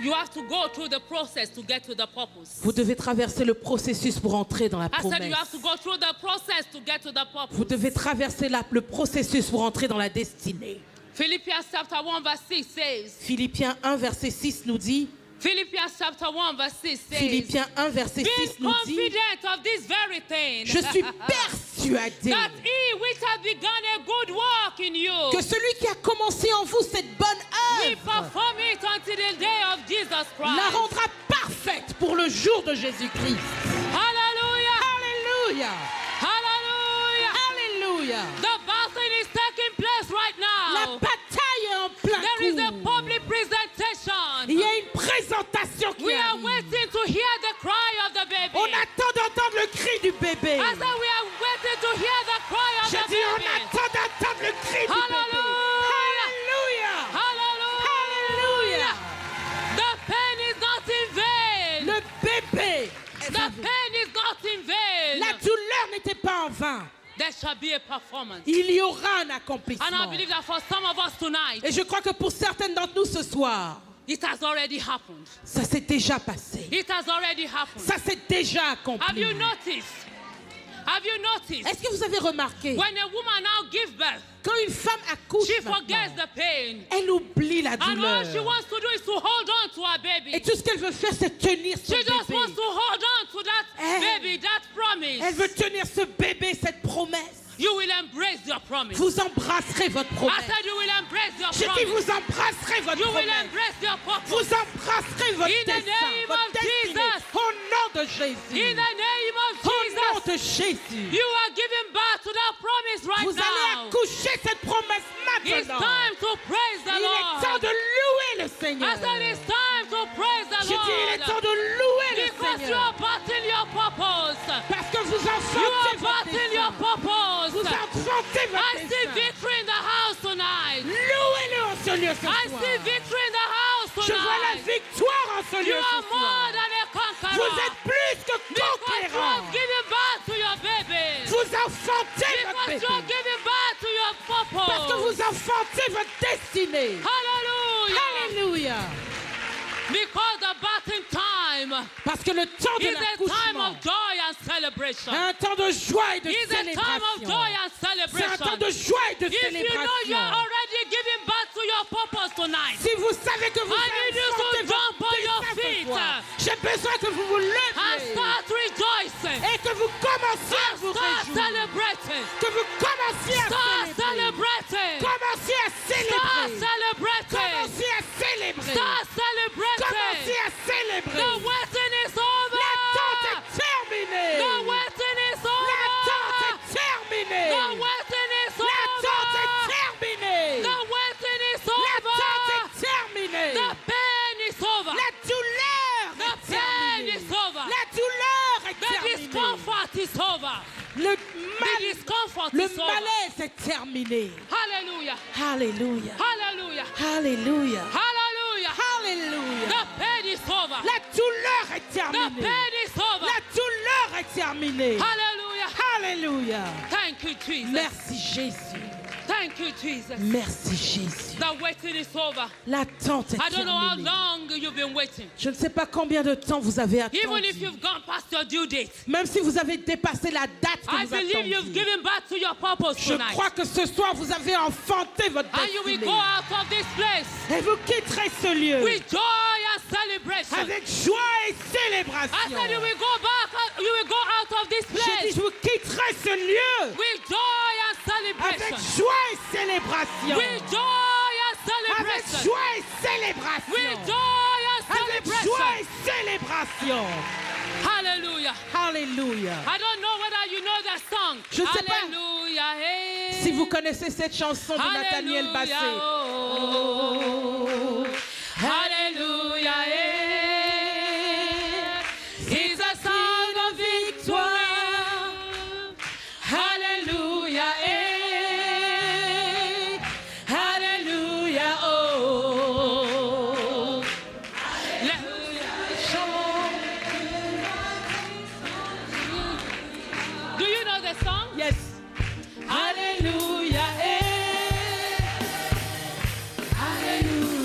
You have to go through the process to get to the purpose. Vous devez traverser le processus pour entrer dans la I said promesse. you have to go through the process to get to the purpose. Vous devez traverser le processus pour entrer dans la destinée. Philippians chapter 1 verse 6 says, Philippiens 1, verset 6 nous dit, Philippians chapter 1 verse 6 says, Philippiens 1, verset 6 being nous dit, confident of this very thing, je suis persuadé that he which has begun a good work in you que celui qui a commencé en vous cette bonne will œuvre perform it until the day of Jesus la Christ. rendra parfaite pour le jour de Jésus-Christ. Hallelujah! Alléluia. Hallelujah! Alléluia. The battle is taking place right La now. bataille est en plein There is a cours. public presentation. Il y a une présentation qui We are arrive. waiting to hear the cry of the baby. On attend d'entendre le cri du bébé. I said we are waiting to hear the cry of Je the dis, on baby. attend d'entendre le cri du bébé. Hallelujah. Alléluia. Hallelujah. The pain is not in vain. Le bébé. The pain is not in vain. La douleur n'était pas en vain. There shall be a performance. Il y aura un And I accomplissement. believe that for some of us tonight, Et je crois que pour certaines d'entre nous ce soir, it has already happened. ça s'est déjà passé. It has already happened. Ça s'est déjà Have accompli. you noticed? Have you noticed? Est-ce que vous avez remarqué, When a woman now gives birth, quand une femme accouche she forgets maintenant, the pain. elle oublie la And all douleur. she wants to do is to hold on to her Et baby. tout ce qu'elle veut faire, c'est tenir ce She just bébé. wants to hold on to that Elle- baby, that promise. Elle veut tenir ce bébé, cette promesse. You will embrace your promise. Vous embrasserez votre I promesse. said you will embrace your J'ai dit, promise. vous embrasserez votre You will promesse. embrace your purpose. Vous embrasserez votre In the destin, name votre of destinée. Jesus. Au nom de Jésus. In the name of Au nom Jesus, de Jésus. you are giving birth to that promise right Vous allez now. accoucher cette promesse It's maintenant. time to praise the Il est temps Lord. de louer le Seigneur. I said it's time to praise the Je dis, il est temps Lord. de louer le Because you Seigneur. are battling your purpose. Parce que vous You enfantez are votre battling your dessein. purpose. Vous enfantez I votre see dessein. victory in the house tonight. Louez-le en ce lieu ce I soir. see victory in the house Je vois la tonight. victoire en ce You lieu are ce more soir. than a conqueror. Vous êtes plus que Because you conquérants. have given birth to your baby. Vous enfantez votre Because you have bébé. given birth to your purpose. Parce que vous enfantez votre destinée. Hallelujah. Alléluia. Because the birthing time Parce que le temps de is a time l'accouchement of joy and celebration. est un temps de joie et de It's a time of célébration. joy and C'est un temps celebration. de joie et de If you know célébration. you're already giving birth to your purpose tonight, Si vous savez que vous I need you to enfantez jump votre on your destin ce feet soir, j'ai besoin que vous vous and leviez start rejoicing, et que vous commenciez à and vous start réjouir. celebrating, Que vous commenciez à start célébrer. celebrating, Commencez à start célébrer. celebrating, Commencez à célébrer. start celebrating. Commencez à célébrer. The wedding is over. L'attente est terminée. The wedding is L'attente over. est terminée. The wedding is L'attente est over. terminée. The wedding is L'attente over. est terminée. The pain is over. La douleur The est pain terminée. is over. La douleur est The terminée. discomfort is over. Le The discomfort le is over. malaise est terminé. Hallelujah. Alléluia. Hallelujah. Alléluia. Hallelujah. Alléluia. The pain is over. La douleur est The terminée. pain is over. La douleur est terminée. Hallelujah. Alléluia. Thank you, Jesus. Merci Jésus. Thank you, Jesus. Merci Jésus. The waiting is over. L'attente est I don't know how terminée. long you've been waiting. Je ne sais pas combien de temps vous avez Even if attendu. you've gone past your due date, Même si vous avez dépassé la date que I vous believe you've attendiez. given birth to your purpose Je tonight. crois que ce soir vous avez enfanté votre And you will destinée. go out of this place Et vous quitterez ce lieu with joy and celebration. avec joie et I célébration. said you will go back, you will go out of this J'ai dit, place je vous quitterai ce lieu with joy and avec celebration. joie et célébration. With joy and Avec celebration. joie et célébration. With joy and Avec joie celebration. et célébration. Hallelujah. Alléluia. I don't know whether you know that song. Je sais pas Hallelujah. Hey. si vous connaissez cette chanson de Nathaniel Bassé. Hallelujah. Oh. Hallelujah. Hey. It's a song of victory. Hallelujah. Hey. Hallelujah. Oh. Do you know the song? Yes. Hallelujah. Eh. Hallelujah.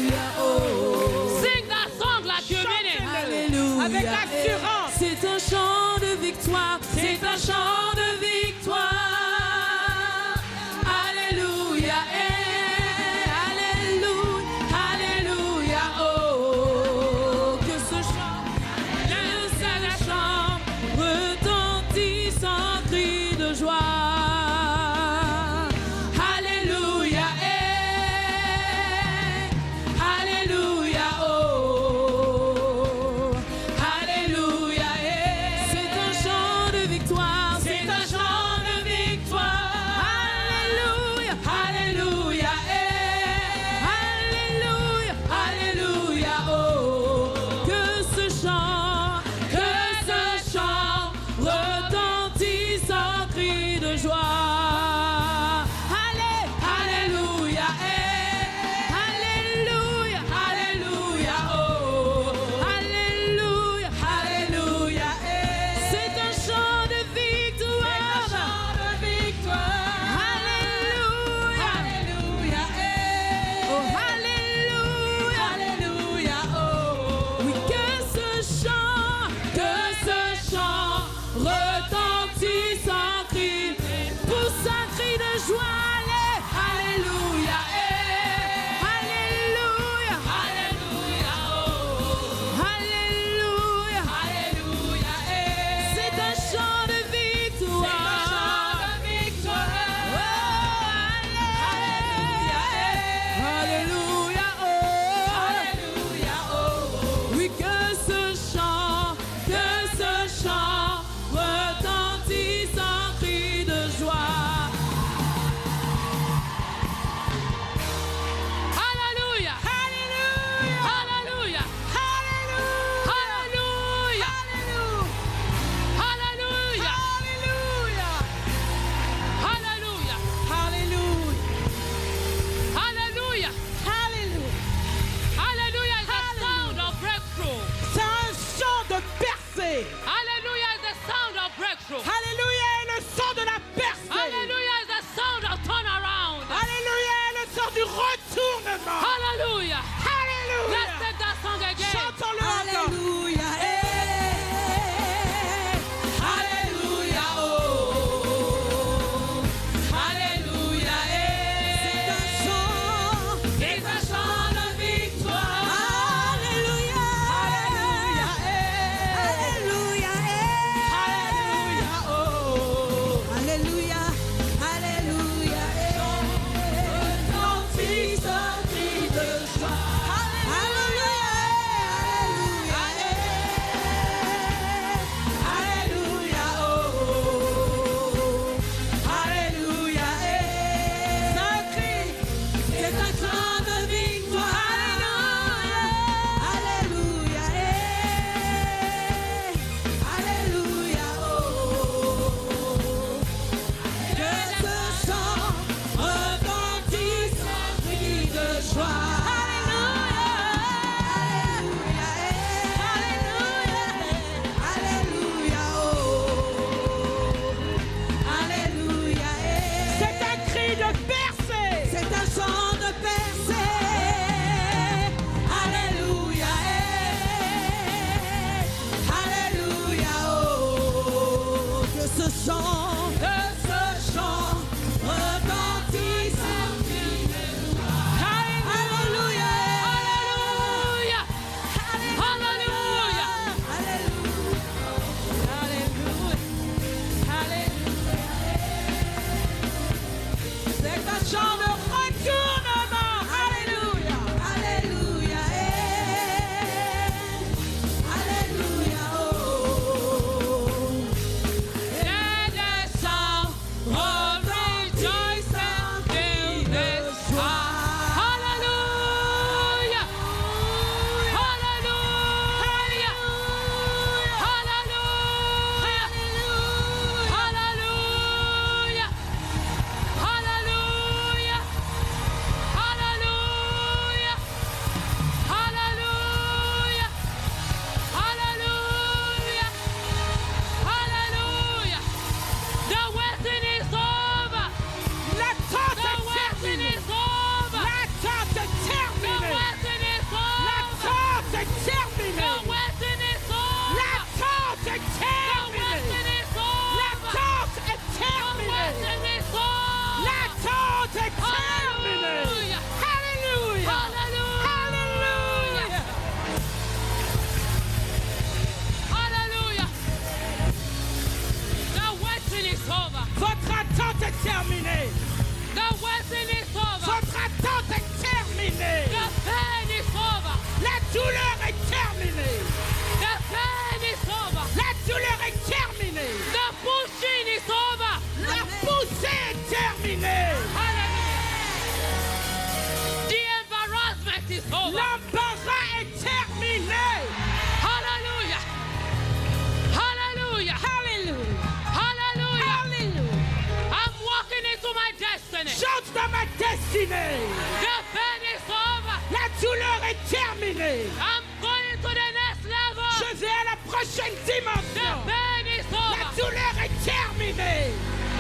douleur est terminée. I'm going to the next level. Je vais à la prochaine The dimension. pain is La over. douleur est terminée.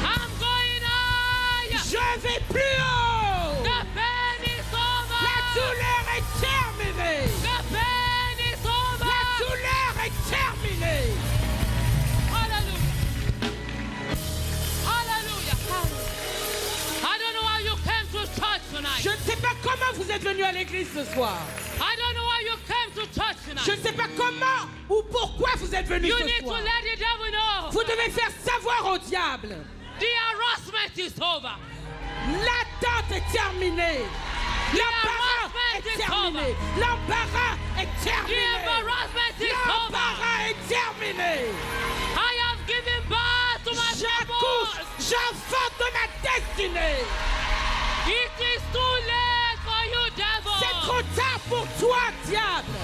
I'm going higher. Je vais plus haut. The pain is over. La douleur est terminée. The pain is over. La douleur est terminée. Hallelujah. Hallelujah. I don't know how you came to church tonight. Je ne sais pas comment vous êtes venus à l'église ce soir. I don't know how you came to church tonight. Je ne sais pas comment ou pourquoi vous êtes venus You ce need to soir. let the devil know. Vous devez faire savoir au diable. The harassment is over. L'attente est terminée. L'embarras est terminé. L'embarras est The terminé. embarrassment is over. L'embarras est terminé. I have given birth to my J'accouche, purpose. j'enfante de ma destinée. It is too late for you, devil. C'est trop tard pour toi, diable.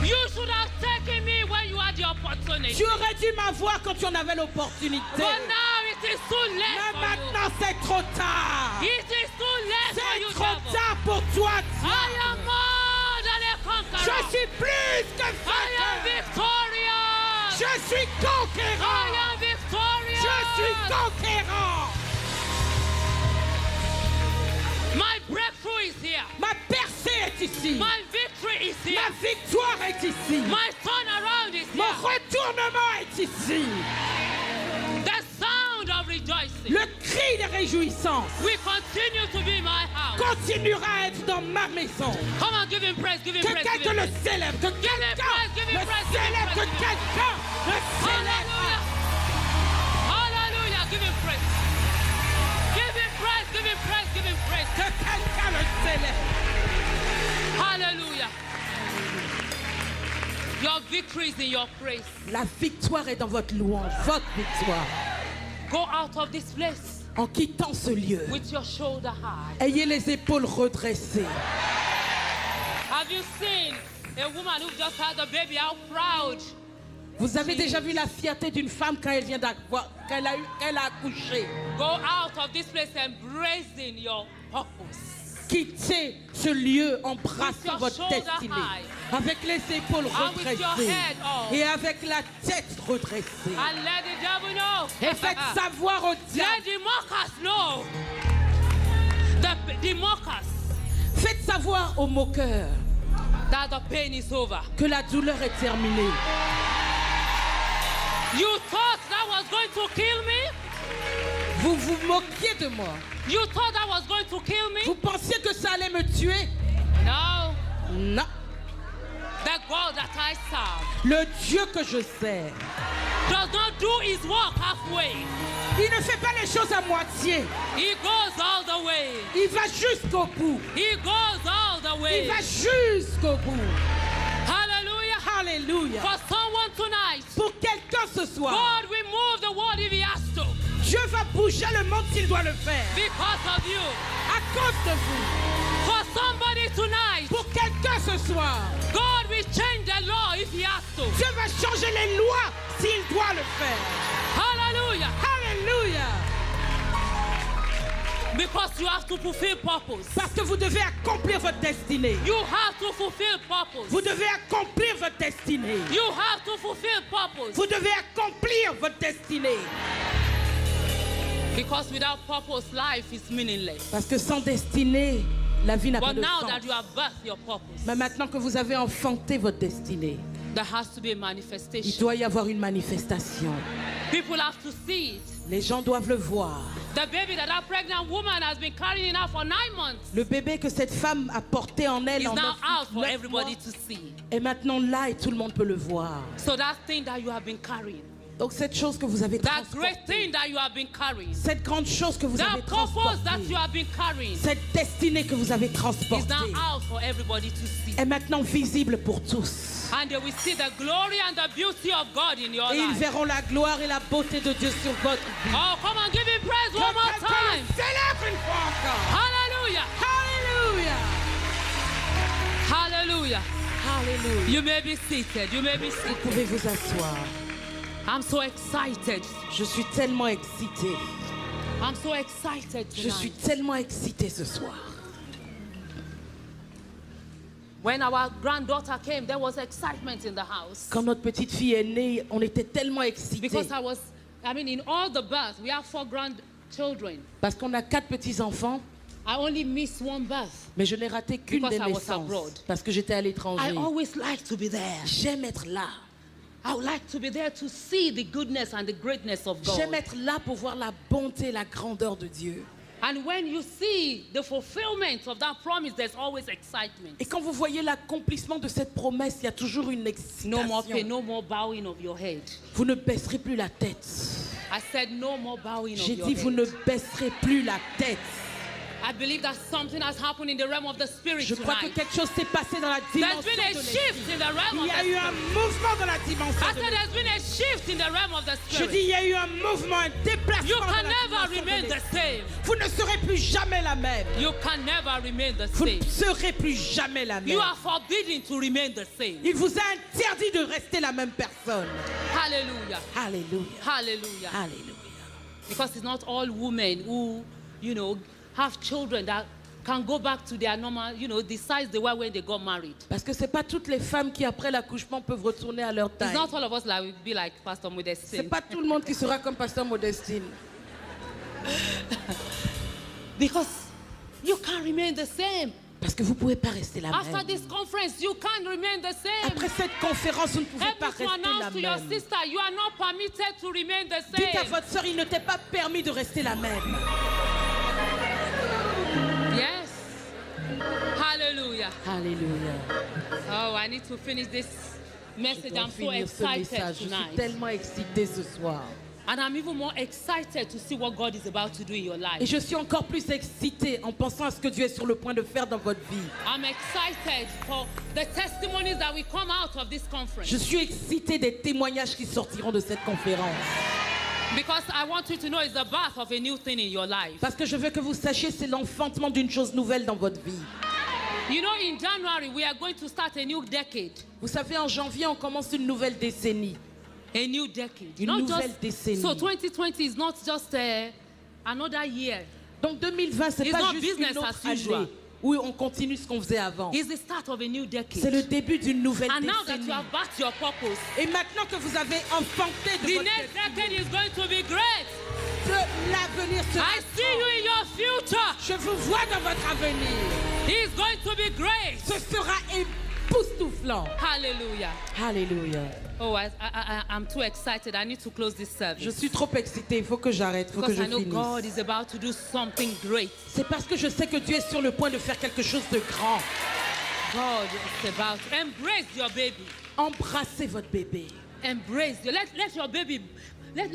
You should have taken me when you had the opportunity. Tu aurais dû m'avoir quand tu en avais l'opportunité. But now it is too late Mais for maintenant, c'est trop tard. you. It is too late for C'est you, trop devil. tard pour toi, I diable. am more than a conqueror. Je suis plus que I am vainqueur. victorious. Je suis conquérant. I am victorious. Je suis conquérant. My breakthrough is here. Ma percée est ici. My victory is here. Ma victoire est ici. My turnaround is Mon here. retournement est ici. The sound of rejoicing Le cri de réjouissance will continue to be my house. continuera à être dans ma maison. Come on, give him praise, give him Que praise. Give quelqu'un him le praise. célèbre. Que quelqu'un praise, give him le praise, give him célèbre. Que praise, give him quelqu'un le célèbre. Hallelujah. Hallelujah. Give him praise. Give him praise, give him praise, give him praise. Que quelqu'un le célèbre. Hallelujah. Your victory is in your praise. La victoire est dans votre louange, votre victoire. Go out of this place En quittant ce lieu, with your shoulder high. ayez les épaules redressées. Have you seen a woman who just had a baby? How proud. Vous avez déjà vu la fierté d'une femme quand elle vient d'avoir, qu'elle a accouché. Go out of this place embracing your purpose. Quittez ce lieu, With embrassez your votre shoulder destinée. high. Avec les épaules And with your redressées. head up. Et avec la tête redressée. And let the devil know. Et faites savoir au Let diable. the mockers know. The mockers Faites savoir aux moqueurs that the pain is over. que la douleur est terminée. You thought that was going to kill me? Vous vous moquiez de moi. You thought that was going to kill me? Vous pensiez que ça allait me tuer? No. Non. The God that I serve Le Dieu que je sers, does not do his work halfway. Il ne fait pas les choses à moitié. He goes all the way. Il va jusqu'au bout. He goes all the Il way. va jusqu'au bout. Hallelujah. Alléluia. For someone tonight, Pour quelqu'un ce soir, God will move the world if he has to. Dieu va bouger le monde s'il doit le faire. Because of you. À cause de vous. For somebody tonight, Pour quelqu'un ce soir, God will change the law if he has to. Dieu va changer les lois s'il doit le faire. Hallelujah. Alléluia. Because you have to fulfill purpose. Parce que vous devez accomplir votre destinée. You have to fulfill purpose. Vous devez accomplir votre destinée. You have to fulfill purpose. Vous devez accomplir votre destinée. Because without purpose, life is meaningless. parce que sans destinée, la vie n'a pas But de now sens. that you have birthed your purpose, Mais maintenant que vous avez enfanté votre destinée, there has to be a il manifestation. doit y avoir une manifestation. People have to see it. Les gens doivent le voir. The baby that that pregnant woman has been carrying out for 9 months Le bébé que cette femme a porté en elle is en now out for 9 everybody mois to see. est maintenant là et tout le monde peut le voir. So that thing that you have been carrying, Donc cette chose que vous avez that great transportée, thing that you have been carrying, cette grande chose que vous avez that purpose that transportée, you have been carrying cette destinée que vous avez is transportée now out for everybody to see. est maintenant visible pour tous. And they will see the glory and the beauty of God in your Et ils life. verront la gloire et la beauté de Dieu sur votre vie. Oh, come on, give him praise one more time. Célèbre une fois encore. Hallelujah. Alléluia. Hallelujah. Alléluia. You may be seated. You may be Vous seated. pouvez vous asseoir. I'm so excited. Je suis tellement excitée. I'm so excited Je suis tonight. tellement excitée ce soir. When our granddaughter came, there was excitement in the house. Quand notre petite fille est née, on était tellement excités. Because in all the births, we have 4 grandchildren. Parce qu'on a 4 petits-enfants, I only missed 1 birth. mais je n'ai raté qu'une Because des I was abroad. naissances. Parce que j'étais à l'étranger. I always like to be there. J'aime être là. I would like to be there to see the goodness and the greatness of God. J'aime être là pour voir la bonté, la grandeur de Dieu. And when you see the fulfillment of that promise, there's always excitement. Et quand vous voyez l'accomplissement de cette promesse, il y a toujours une No more excitation. pain, no more bowing of your head. Vous ne baisserez plus la tête. I said no more bowing of J'ai your dit, vous head. ne baisserez plus la tête. I believe that something has happened in the realm of the spirit Je crois que tonight. quelque chose s'est passé dans la There's dimension been a de shift l'esprit. in the realm Il of y a the eu un spirit. mouvement dans la dimension I de said l'esprit. there's been a shift in the realm of the Je spirit. dis, il y a eu un mouvement, un You déplacement dans can la never dimension remain de the l'esprit. same. Vous ne serez plus jamais la même. You can never remain the Vous same. ne serez plus jamais la même. You are forbidden to remain the same. Il vous a interdit de rester la même personne. Hallelujah. Alléluia. Hallelujah. Alléluia. Because it's not all women who, have children that can go back to their normal, the size they were when they got married. Parce que c'est pas toutes les femmes qui après l'accouchement peuvent retourner à leur It's taille. not all of us that will be like Pastor C'est Modestine. pas tout le monde qui sera comme Pasteur Modestine. Because you can't remain the same. Parce que vous pouvez pas rester la After même. this conference, you can't remain the same. Après cette conférence, vous ne pouvez Help pas me to rester la announce to your même. sister, you are not permitted to remain the Dites à same. votre soeur, il ne t'est pas permis de rester la même. Yes. Hallelujah. Alléluia. Oh, I need to finish this Je message. dois I'm so finir ce excited message. Je suis tonight. tellement excitée ce soir. And I'm even more excited to see what God is about to do in your Et life. je suis encore plus excitée en pensant à ce que Dieu est sur le point de faire dans votre vie. I'm excited for the testimonies that will come out of this conference. Je suis excitée des témoignages qui sortiront de cette conférence. Because I want you to know it's the birth of a new thing in your life. Parce que je veux que vous sachiez, c'est l'enfantement d'une chose nouvelle dans votre vie. You know, in January, we are going to start a new decade. Vous savez, en janvier, on commence une nouvelle décennie. A new decade. Une nouvelle décennie. So 2020 is not just another year. Donc 2020, c'est It's pas not juste business une autre as usual. année où on continue ce qu'on faisait avant. It's the start of a new decade. C'est le début d'une nouvelle And now that décennie. you have backed your purpose, Et maintenant que vous avez enfanté de the votre next destinée, decade is going to be great. l'avenir sera I see you in your future. Je vous vois dans votre avenir. It's going to be great. Ce sera époustouflant. Hallelujah. Alléluia. Oh, I'm too excited. I need to close this service. Je suis trop excitée. Il faut que j'arrête. Il faut que Because je I know finisse. God is about to do something great. C'est parce que je sais que Dieu est sur le point de faire quelque chose de grand. God is about to embrace your baby. Embrassez votre bébé. Embrace you. Let your baby, let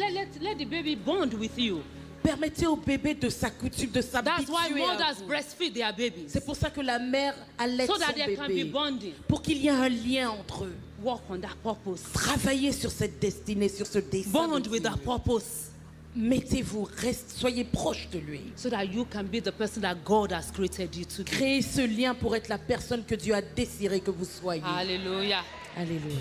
the baby bond with you. Permettez au bébé de s'accoutumer, de That's s'habituer why à mothers vous. breastfeed their babies. C'est pour ça que la mère allait So son that there can be bébé. bonding. Pour qu'il y ait un lien entre eux. Walk on that purpose. Travaillez sur cette destinée, sur ce destin. Bond de with Dieu. that purpose. Mettez-vous, soyez proche de lui. So that you can be the person that God has created you to be. Créez ce lien pour être la personne que Dieu a désiré que vous soyez. Hallelujah. Alléluia.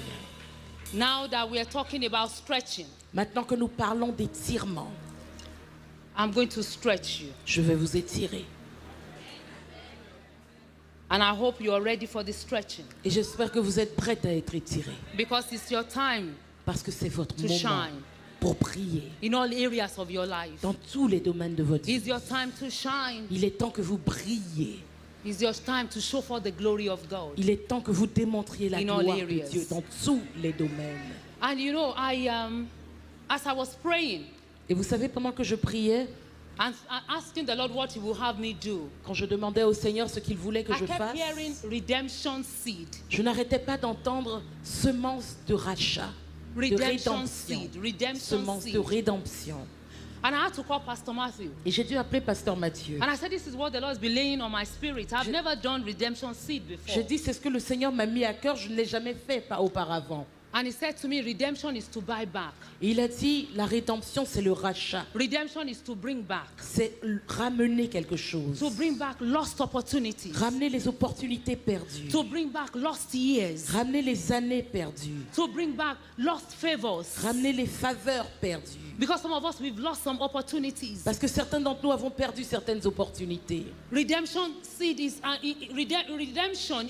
Now that we are talking about stretching, Maintenant que nous parlons d'étirement, I'm going to stretch you. je vais vous étirer. And I hope you are ready for the stretching. Et j'espère que vous êtes prête à être étirée. Because it's your time Parce que c'est votre to moment shine pour briller in all areas of your life. dans tous les domaines de votre vie. It's your time to shine. Il est temps que vous brilliez. It's your time to show forth the glory of God. Il est temps que vous démontriez la In all gloire de areas. Dieu dans tous les domaines. And you know, as I was praying Et vous savez, pendant que je priais, and asking the Lord what He will have me do, quand je demandais au Seigneur ce qu'il voulait que I je kept fasse, hearing redemption seed. je n'arrêtais pas d'entendre semence de rachat, de Redemption rédemption, seed. Redemption semence de seed. rédemption. And I had to call Pastor Matthew. Et j'ai dû appeler Pasteur Mathieu. And I said, this is what the Lord has been laying on my spirit. I've never done redemption seed before. J'ai dit, c'est ce que le Seigneur m'a mis à cœur, je ne l'ai jamais fait pas auparavant. And he said to me, redemption is to buy back. Et il a dit, la rédemption, c'est le rachat. Redemption is to bring back. C'est ramener quelque chose. To bring back lost opportunities. Ramener les opportunités perdues. To bring back lost years. Ramener les années perdues. To bring back lost favors. Ramener les faveurs perdues. Because some of us, we've lost some opportunities. Parce que certains d'entre nous avons perdu certaines opportunités. Redemption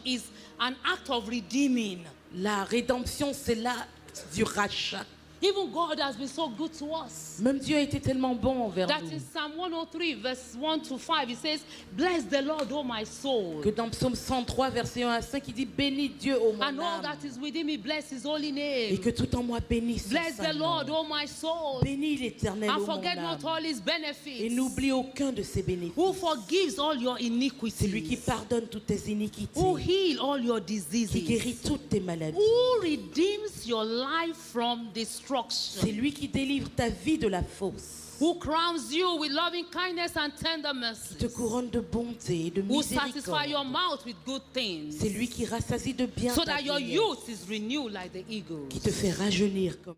is an act of redeeming. La rédemption, c'est l'acte du rachat. Even God has been so good to us. Même Dieu a été tellement bon envers That nous. in Psalm 103, verse 1 to 5, it says, bless the Lord, O my soul. Que dans Psaume 103, verset 1 à 5, il dit, bénis Dieu, ô mon And all âme. that is within me, bless his holy Et name. que tout en moi bénisse son Bless saint the nom. Lord, O my soul. Bénis l'Éternel, And ô mon forget âme. not all his Et benefits. n'oublie aucun de ses bénéfices. Who forgives all your C'est lui qui iniquities. pardonne toutes tes iniquités. Who heal all your Qui diseases. guérit toutes tes maladies. Who redeems your life from C'est destruction. lui qui délivre ta vie de la fosse. Who crowns you with loving kindness and tender Qui te mercies. couronne de bonté et de Who satisfy your miséricorde. mouth with good things. C'est lui qui rassasie de bien So ta that your vieillesse. youth is renewed like the eagles. Qui te fait rajeunir comme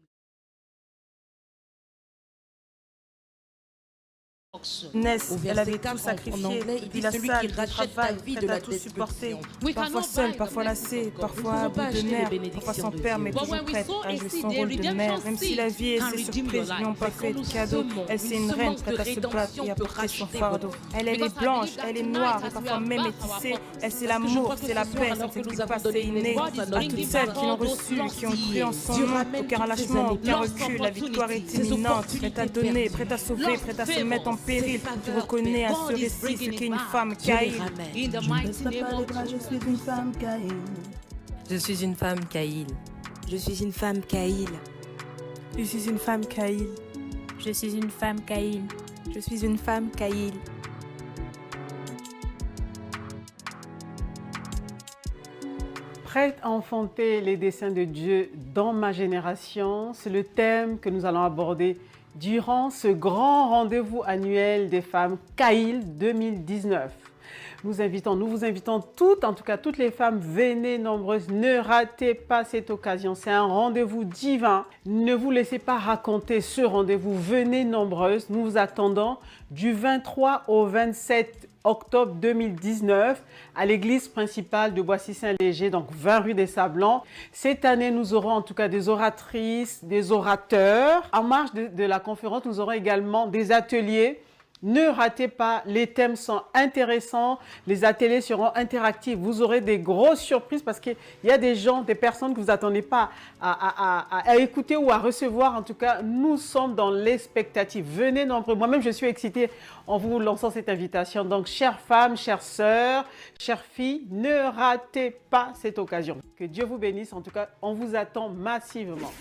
Ness, au elle verset avait 4 tout sacrifié, en anglais, il depuis dit la celui salle, qui du rachète ta travail, vie prête de à la tout supporter. destruction. We Parfois cannot seule, buy parfois the blessings lassée, of God. parfois Nous à ne pouvons pas bout de acheter les nerfs, bénédictions parfois sans de père, Dieu. mais But toujours when we prête sow à a jouer seed, son the rôle de mère. redemption Même si la seed vie et can ses redeem surprises your lui ont life. pas Mais fait quand de nous cadeau, semons, elle c'est une une reine semence prête de à se battre rédemption et à peut porter son racheter fardeau. votre vie. Elle est Because I blanche, believe that elle est tonight, noire as et we parfois have même back our métissée. purpose, Elle c'est Parce que je l'amour, crois que c'est ce la soir, paix, alors c'est que ce nous qui avons passe donné et inné. naissance à God is notre À bringing toutes back celles qui l'ont all those reçu, lost qui ont cru en years. son Dieu nom, ramène aucun toutes ces relâchement, années, aucun lost recul. La victoire est opportunities, imminente, ces prête à opportunités donner, perdues, prête à sauver, lost prête à se favors, mettre en péril. ces Tu faveurs reconnais à God ce is récit ce bringing qu'est it une back. femme Dieu les Caïn. ramène. In the mighty name of Je Jesus. suis une femme Caïn. Je suis une femme Caïl. Je suis une femme Caïl. Je suis une femme Caïl. Je suis une femme Caïl. Je suis une femme Caïl. Prête à enfanter les desseins de Dieu dans ma génération, c'est le thème que nous allons aborder durant ce grand rendez-vous annuel des femmes Caïl 2019. Nous vous invitons toutes, en tout cas toutes les femmes, venez nombreuses, ne ratez pas cette occasion. C'est un rendez-vous divin. Ne vous laissez pas raconter ce rendez-vous. Venez nombreuses. Nous vous attendons du 23 au 27 octobre 2019 à l'église principale de Boissy-Saint-Léger, donc 20 rue des Sablons. Cette année, nous aurons en tout cas des oratrices, des orateurs. En marge de la conférence, nous aurons également des ateliers. Ne ratez pas, les thèmes sont intéressants, les ateliers seront interactifs, vous aurez des grosses surprises parce qu'il y a des gens, des personnes que vous n'attendez pas à écouter ou à recevoir. En tout cas, nous sommes dans l'expectative. Venez nombreux. Moi-même, je suis excitée en vous lançant cette invitation. Donc, chères femmes, chères sœurs, chères filles, ne ratez pas cette occasion. Que Dieu vous bénisse. En tout cas, on vous attend massivement.